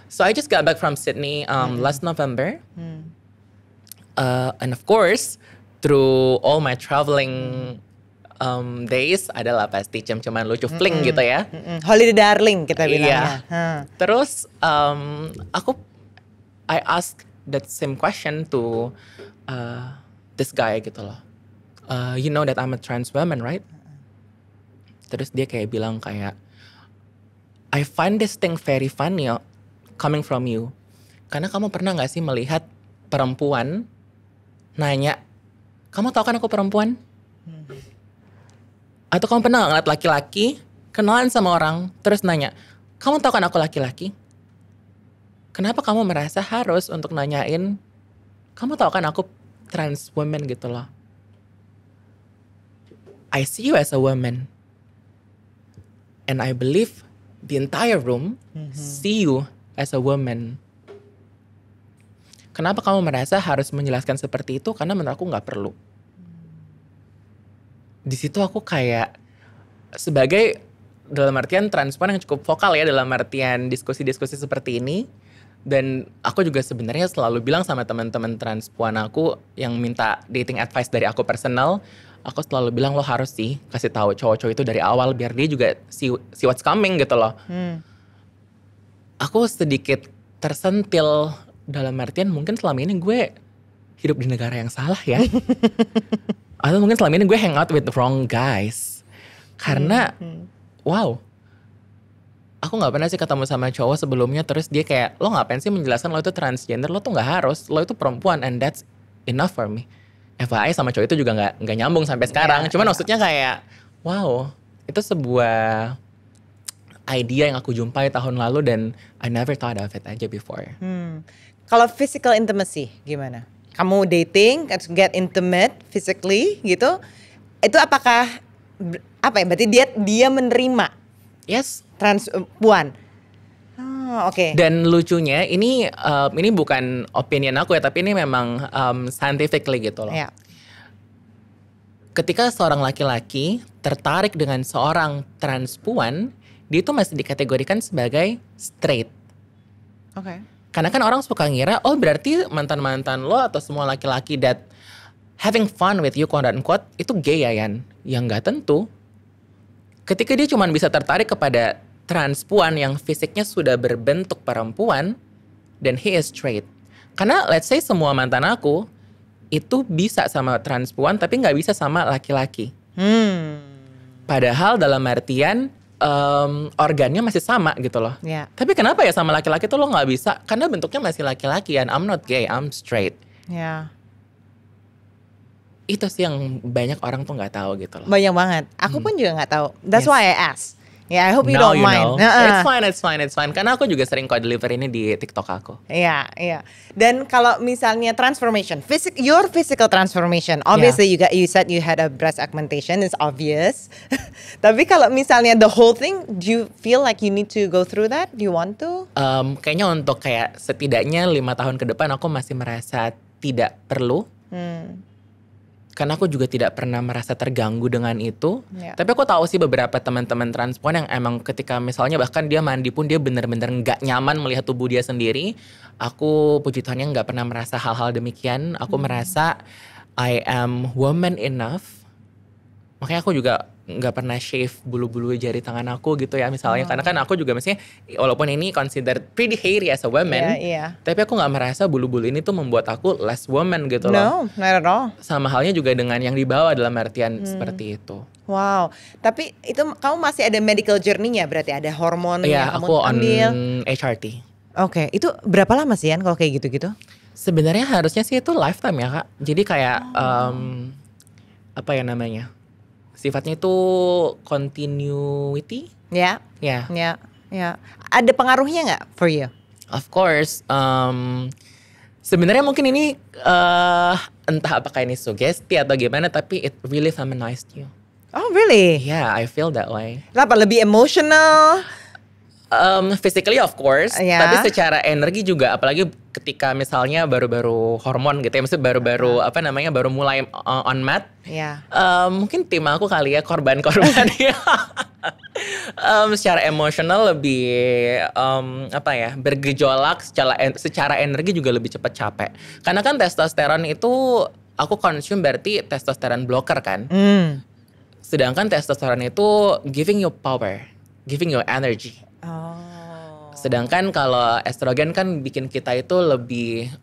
Speaker 1: so I just got back from Sydney last November. And of course, through all my traveling days adalah pasti cem-ceman lucu fling gitu ya.
Speaker 2: Holiday darling kita bilangnya.
Speaker 1: Iya. Terus aku I ask that same question to this guy gitu loh. You know that I'm a trans woman, right? Terus dia kayak bilang kayak, I find this thing very funny coming from you. Karena kamu pernah gak sih melihat perempuan nanya, kamu tahu kan aku perempuan? Atau kamu pernah gak ngeliat laki-laki kenalan sama orang terus nanya, kamu tahu kan aku laki-laki? Kenapa kamu merasa harus untuk nanyain, kamu tahu kan aku trans woman gitu loh. I see you as a woman. And I believe the entire room see you as a woman. Kenapa kamu merasa harus menjelaskan seperti itu? Karena menurut aku gak perlu. Di situ aku kayak sebagai dalam artian transpuan yang cukup vokal ya dalam artian diskusi-diskusi seperti ini. Dan aku juga sebenarnya selalu bilang sama teman-teman transpuan aku yang minta dating advice dari aku personal, aku selalu bilang lo harus sih kasih tahu cowok-cowok itu dari awal biar dia juga see what's coming gitu loh. Aku sedikit tersentil dalam artian mungkin selama ini gue hidup di negara yang salah ya. Atau mungkin selama ini gue hang out with the wrong guys. Karena wow, aku gak pernah sih ketemu sama cowok sebelumnya terus dia kayak, lo ngapain sih menjelaskan lo itu transgender, lo tuh gak harus, lo itu perempuan and that's enough for me. FYI sama cowok itu juga gak nyambung sampai sekarang. Cuman maksudnya kayak, wow, itu sebuah idea yang aku jumpai tahun lalu dan I never thought of it aja before.
Speaker 2: Kalau physical intimacy gimana? Kamu dating, get intimate physically gitu, itu apakah apa ya? Berarti dia menerima
Speaker 1: Yes.
Speaker 2: transpuan. Oh, oke.
Speaker 1: Dan lucunya ini bukan opinion aku ya, tapi ini memang scientifically gitu loh.
Speaker 2: Ya.
Speaker 1: Ketika seorang laki-laki tertarik dengan seorang transpuan, dia itu masih dikategorikan sebagai straight.
Speaker 2: Oke.
Speaker 1: Karena kan orang suka ngira, oh berarti mantan-mantan lo atau semua laki-laki that having fun with you quote unquote itu gay ya Yan? Yang gak tentu. Ketika dia cuma bisa tertarik kepada transpuan yang fisiknya sudah berbentuk perempuan, dan he is straight. Karena let's say semua mantan aku itu bisa sama transpuan tapi gak bisa sama laki-laki. Padahal dalam artian organnya masih sama gitu loh.
Speaker 2: Ya.
Speaker 1: Tapi kenapa ya sama laki-laki tuh lo gak bisa? Karena bentuknya masih laki-laki and I'm not gay, I'm straight.
Speaker 2: Ya.
Speaker 1: Itu sih yang banyak orang tuh gak tahu gitu loh.
Speaker 2: Banyak banget. Aku pun juga nggak tahu. That's
Speaker 1: Yes.
Speaker 2: why I ask. Yeah, I hope you
Speaker 1: Now
Speaker 2: don't
Speaker 1: you
Speaker 2: mind.
Speaker 1: know. It's fine. Karena aku juga sering kok deliver ini di TikTok aku.
Speaker 2: Iya, iya. Dan kalau misalnya transformation, your physical transformation, obviously you said you had a breast augmentation, it's obvious. Tapi kalau misalnya the whole thing, do you feel like you need to go through that? Do you want to?
Speaker 1: Kayaknya untuk kayak setidaknya 5 tahun ke depan aku masih merasa tidak perlu. Karena aku juga tidak pernah merasa terganggu dengan itu.
Speaker 2: Ya.
Speaker 1: Tapi aku tahu sih beberapa teman-teman transpuan yang emang ketika misalnya bahkan dia mandi pun dia benar-benar nggak nyaman melihat tubuh dia sendiri. Aku puji Tuhannya nggak pernah merasa hal-hal demikian. Aku merasa I am woman enough. Makanya aku juga nggak pernah shave bulu-bulu jari tangan aku gitu ya misalnya. Karena kan aku juga mestinya walaupun ini considered pretty hairy as a woman.
Speaker 2: Iya.
Speaker 1: Tapi aku gak merasa bulu-bulu ini tuh membuat aku less woman gitu loh.
Speaker 2: No, not at all.
Speaker 1: Sama halnya juga dengan yang dibawa dalam artian seperti itu.
Speaker 2: Wow, tapi itu kamu masih ada medical journey-nya berarti ada hormon
Speaker 1: Iya,
Speaker 2: yang kamu
Speaker 1: aku on
Speaker 2: ambil.
Speaker 1: HRT.
Speaker 2: Oke, itu berapa lama sih Yan kalau kayak gitu-gitu?
Speaker 1: Sebenarnya harusnya sih itu lifetime ya Kak. Jadi kayak apa ya namanya? Sifatnya itu continuity.
Speaker 2: Ya,
Speaker 1: Ya,
Speaker 2: ya. Ada pengaruhnya nggak for you?
Speaker 1: of course. Sebenarnya mungkin ini entah apakah ini sugesti atau gimana, tapi it really feminized you.
Speaker 2: Oh really?
Speaker 1: Yeah, I feel that way.
Speaker 2: Kenapa lebih emotional?
Speaker 1: Physically of course,
Speaker 2: Ya.
Speaker 1: tapi secara energi juga, apalagi ketika misalnya baru-baru hormon gitu ya, maksudnya baru-baru baru mulai on mat.
Speaker 2: Ya.
Speaker 1: Mungkin tim aku kali ya korban-korban ya. Secara emosional lebih bergejolak, secara energi juga lebih cepat capek. Karena kan testosteron itu aku consume berarti testosteron blocker kan. Sedangkan testosteron itu giving you power, giving you energy.
Speaker 2: Oh.
Speaker 1: Sedangkan kalau estrogen kan bikin kita itu lebih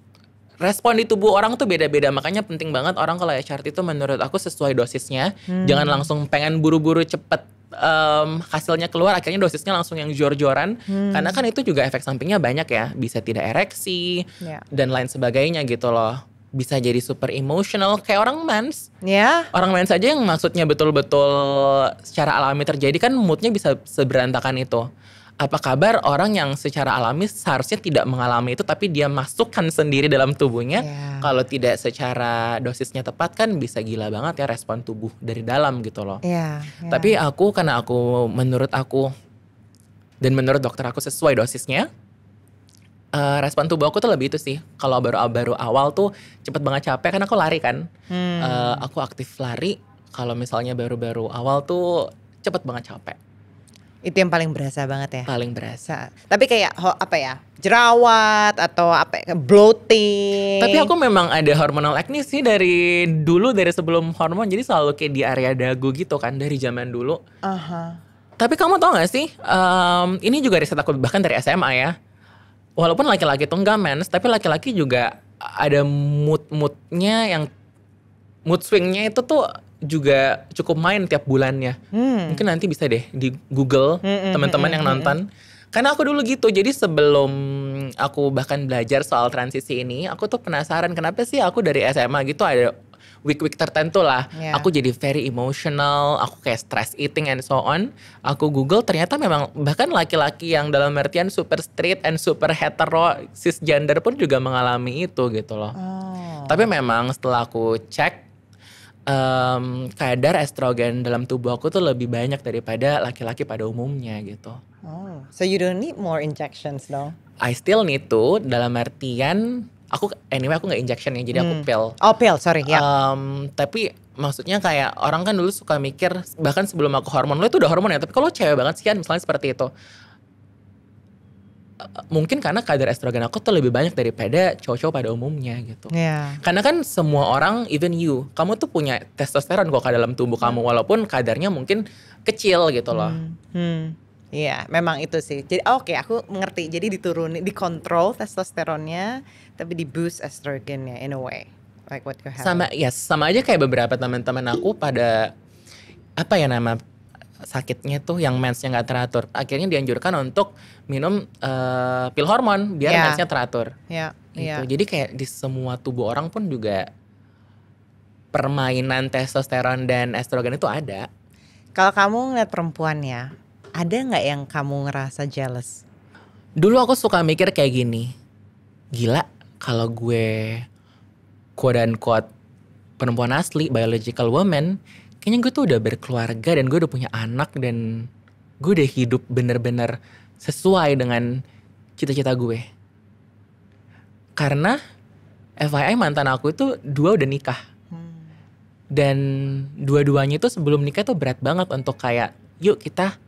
Speaker 1: respon di tubuh orang tuh beda-beda. Makanya penting banget orang kalau HRT itu menurut aku sesuai dosisnya. Jangan langsung pengen buru-buru cepet hasilnya keluar, akhirnya dosisnya langsung yang jor-joran. Karena kan itu juga efek sampingnya banyak ya. Bisa tidak ereksi dan lain sebagainya gitu loh. Bisa jadi super emotional kayak orang mens. Orang mens aja yang maksudnya betul-betul secara alami terjadi kan moodnya bisa seberantakan itu. Apa kabar orang yang secara alami seharusnya tidak mengalami itu tapi dia masukkan sendiri dalam tubuhnya. Kalau tidak secara dosisnya tepat kan bisa gila banget ya respon tubuh dari dalam gitu loh. Tapi karena menurut aku dan menurut dokter aku sesuai dosisnya, respon tubuh aku tuh lebih itu sih. Kalau baru awal tuh cepet banget capek karena aku lari kan. Aku aktif lari. Kalau misalnya baru awal tuh cepet banget capek.
Speaker 2: Itu yang paling berasa banget ya.
Speaker 1: Paling berasa.
Speaker 2: Tapi kayak jerawat atau bloating.
Speaker 1: Tapi aku memang ada hormonal acne sih dari dulu, dari sebelum hormon. Jadi selalu kayak di area dagu gitu kan dari zaman dulu. Tapi kamu tau gak sih, ini juga riset aku bahkan dari SMA ya. Walaupun laki-laki tuh enggak mens, tapi laki-laki juga ada mood-moodnya yang mood swingnya itu tuh juga cukup main tiap bulannya. Mungkin nanti bisa deh di Google teman-teman yang nonton. Karena aku dulu gitu. Jadi sebelum aku bahkan belajar soal transisi ini, aku tuh penasaran kenapa sih aku dari SMA gitu ada week-week tertentu lah. Aku jadi very emotional, aku kayak stress eating and so on. Aku Google ternyata memang bahkan laki-laki yang dalam artian super straight and super hetero cisgender pun juga mengalami itu gitu loh. Tapi memang setelah aku cek, kadar estrogen dalam tubuh aku tuh lebih banyak daripada laki-laki pada umumnya gitu.
Speaker 2: So you don't need more injections dong?
Speaker 1: I still need to, dalam artian aku nggak injection ya, jadi aku pill.
Speaker 2: Oh pill, sorry ya.
Speaker 1: Tapi maksudnya kayak orang kan dulu suka mikir, bahkan sebelum aku hormon, lo itu udah hormon ya, tapi kalau cewek banget sih kan misalnya seperti itu. Mungkin karena kadar estrogen aku tuh lebih banyak daripada cowok-cowok pada umumnya gitu. Karena kan semua orang, even you, kamu tuh punya testosteron kok dalam tubuh kamu, walaupun kadarnya mungkin kecil gitu loh.
Speaker 2: Iya, memang itu sih. Jadi oke, aku mengerti. Jadi diturunin, dikontrol testosteronnya, tapi di boost estrogennya in a way, like what you have.
Speaker 1: Sama aja kayak beberapa teman-teman aku pada sakitnya tuh yang mensnya nggak teratur. Akhirnya dianjurkan untuk minum pil hormon biar mensnya teratur. Gitu. Jadi kayak di semua tubuh orang pun juga permainan testosteron dan estrogen itu ada.
Speaker 2: Kalau kamu ngeliat perempuan ya, ada nggak yang kamu ngerasa jealous?
Speaker 1: Dulu aku suka mikir kayak gini, gila kalau gue quote unquote perempuan asli, biological woman, kayaknya gue tuh udah berkeluarga dan gue udah punya anak dan gue udah hidup bener-bener sesuai dengan cita-cita gue. Karena FYI mantan aku itu 2 udah nikah. Dan dua-duanya itu sebelum nikah tuh berat banget untuk kayak, yuk kita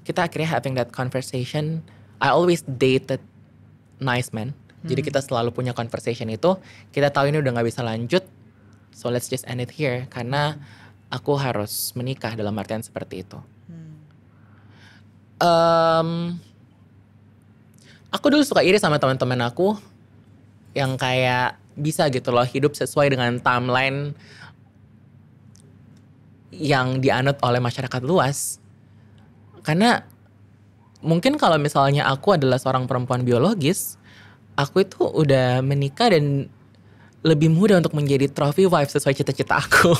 Speaker 1: akhirnya having that conversation. I always dated nice man. Jadi kita selalu punya conversation itu. Kita tahu ini udah gak bisa lanjut. So let's just end it here. Karena aku harus menikah dalam artian seperti itu. Aku dulu suka iri sama teman-teman aku yang kayak bisa gitu loh hidup sesuai dengan timeline yang dianut oleh masyarakat luas. Karena mungkin kalau misalnya aku adalah seorang perempuan biologis, aku itu udah menikah dan lebih mudah untuk menjadi trophy wife sesuai cita-cita aku.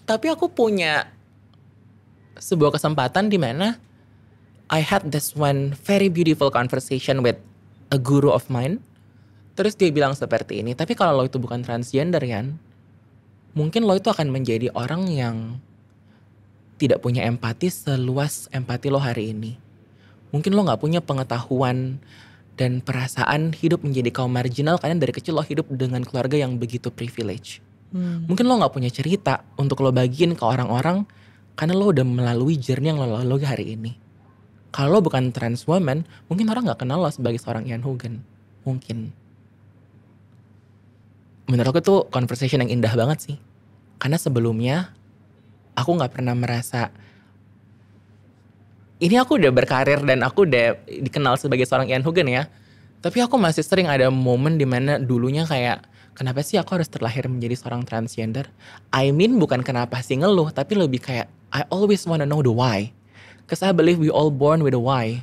Speaker 1: Tapi aku punya sebuah kesempatan di mana I had this one very beautiful conversation with a guru of mine. Terus dia bilang seperti ini, tapi kalau lo itu bukan transgender Yan, mungkin lo itu akan menjadi orang yang tidak punya empati seluas empati lo hari ini. Mungkin lo gak punya pengetahuan dan perasaan hidup menjadi kaum marginal karena dari kecil lo hidup dengan keluarga yang begitu privilege. Mungkin lo gak punya cerita untuk lo bagiin ke orang-orang karena lo udah melalui journey yang lo lalui hari ini. Kalau lo bukan trans woman, mungkin orang gak kenal lo sebagai seorang Yan Hugen. Mungkin. Menurut aku tuh conversation yang indah banget sih. Karena sebelumnya aku gak pernah merasa ini aku udah berkarir dan aku udah dikenal sebagai seorang Ian Hugen ya. Tapi aku masih sering ada momen dimana dulunya kayak, kenapa sih aku harus terlahir menjadi seorang transgender? I mean bukan kenapa sih ngeluh, tapi lebih kayak I always wanna know the why. Cause I believe we all born with a why.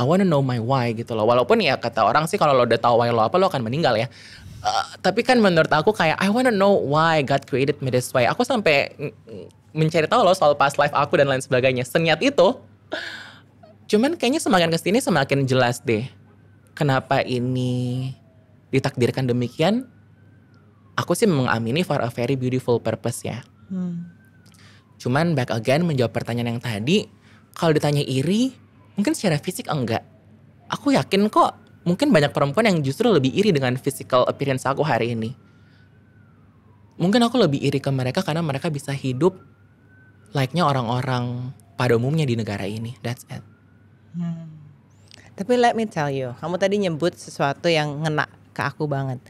Speaker 1: I wanna know my why gitu loh. Walaupun ya kata orang sih kalau lo udah tahu why lo apa, lo akan meninggal ya. Tapi kan menurut aku kayak I wanna know why God created me this way. Aku sampai mencari tahu loh soal past life aku dan lain sebagainya. Seniat itu. Cuman kayaknya semakin kesini semakin jelas deh. Kenapa ini ditakdirkan demikian? Aku sih mengamini for a very beautiful purpose ya. Cuman back again menjawab pertanyaan yang tadi. Kalau ditanya iri, mungkin secara fisik enggak. Aku yakin kok mungkin banyak perempuan yang justru lebih iri dengan physical appearance aku hari ini. Mungkin aku lebih iri ke mereka karena mereka bisa hidup like-nya orang-orang pada umumnya di negara ini. That's it.
Speaker 2: Tapi let me tell you, kamu tadi nyebut sesuatu yang ngena ke aku banget.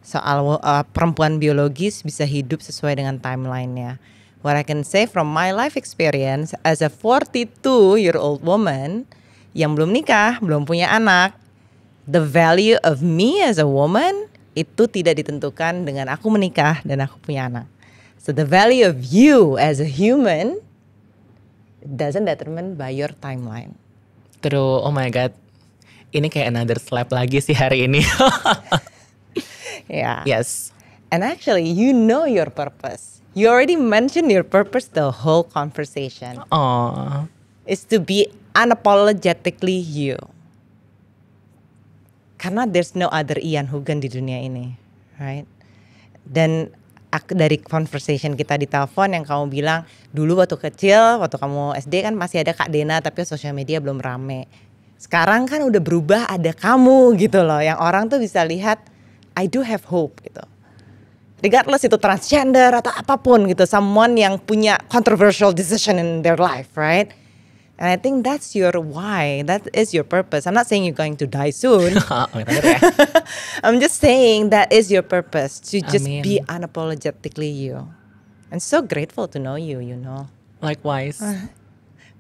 Speaker 2: Soal perempuan biologis bisa hidup sesuai dengan timeline-nya. What I can say from my life experience as a 42-year-old woman yang belum nikah, belum punya anak, the value of me as a woman itu tidak ditentukan dengan aku menikah dan aku punya anak. So the value of you as a human doesn't determine by your timeline.
Speaker 1: Terus, oh my god, ini kayak another slap lagi sih hari ini.
Speaker 2: Yeah.
Speaker 1: Yes.
Speaker 2: And actually, you know your purpose. You already mentioned your purpose the whole conversation.
Speaker 1: Aww.
Speaker 2: Is to be unapologetically you. Karena there's no other Ian Hugen di dunia ini, right? Dan dari conversation kita di telepon yang kamu bilang dulu waktu kecil, waktu kamu SD kan masih ada Kak Dena tapi sosial media belum rame. Sekarang kan udah berubah, ada kamu gitu loh, yang orang tuh bisa lihat I do have hope gitu. Regardless itu transgender atau apapun gitu, someone yang punya controversial decision in their life, right? And I think that's your why, that is your purpose. I'm not saying you're going to die soon. I'm just saying that is your purpose, to just be unapologetically you. I'm so grateful to know you, you know.
Speaker 1: Likewise.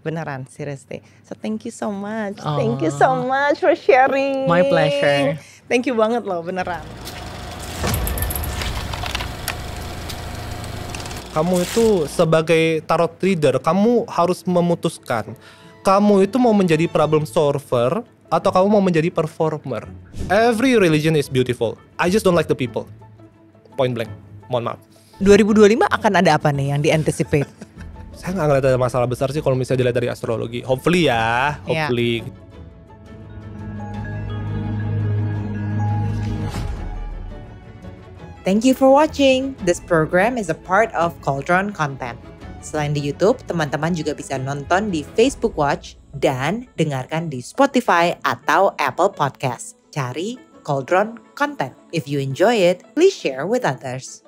Speaker 2: Beneran, seriously. So thank you so much. Thank you so much for sharing.
Speaker 1: My pleasure.
Speaker 2: Thank you banget loh, beneran.
Speaker 3: Kamu itu sebagai tarot reader, kamu harus memutuskan. Kamu itu mau menjadi problem solver atau kamu mau menjadi performer. Every religion is beautiful. I just don't like the people. Point blank. Mohon maaf.
Speaker 2: 2025 akan ada apa nih yang di-anticipate?
Speaker 3: Saya nggak ngeliat ada masalah besar sih kalau misalnya dilihat dari astrologi. Hopefully ya. Hopefully. Yeah.
Speaker 2: Thank you for watching. This program is a part of Cauldron Content. Selain di YouTube, teman-teman juga bisa nonton di Facebook Watch dan dengarkan di Spotify atau Apple Podcast. Cari Cauldron Content. If you enjoy it, please share with others.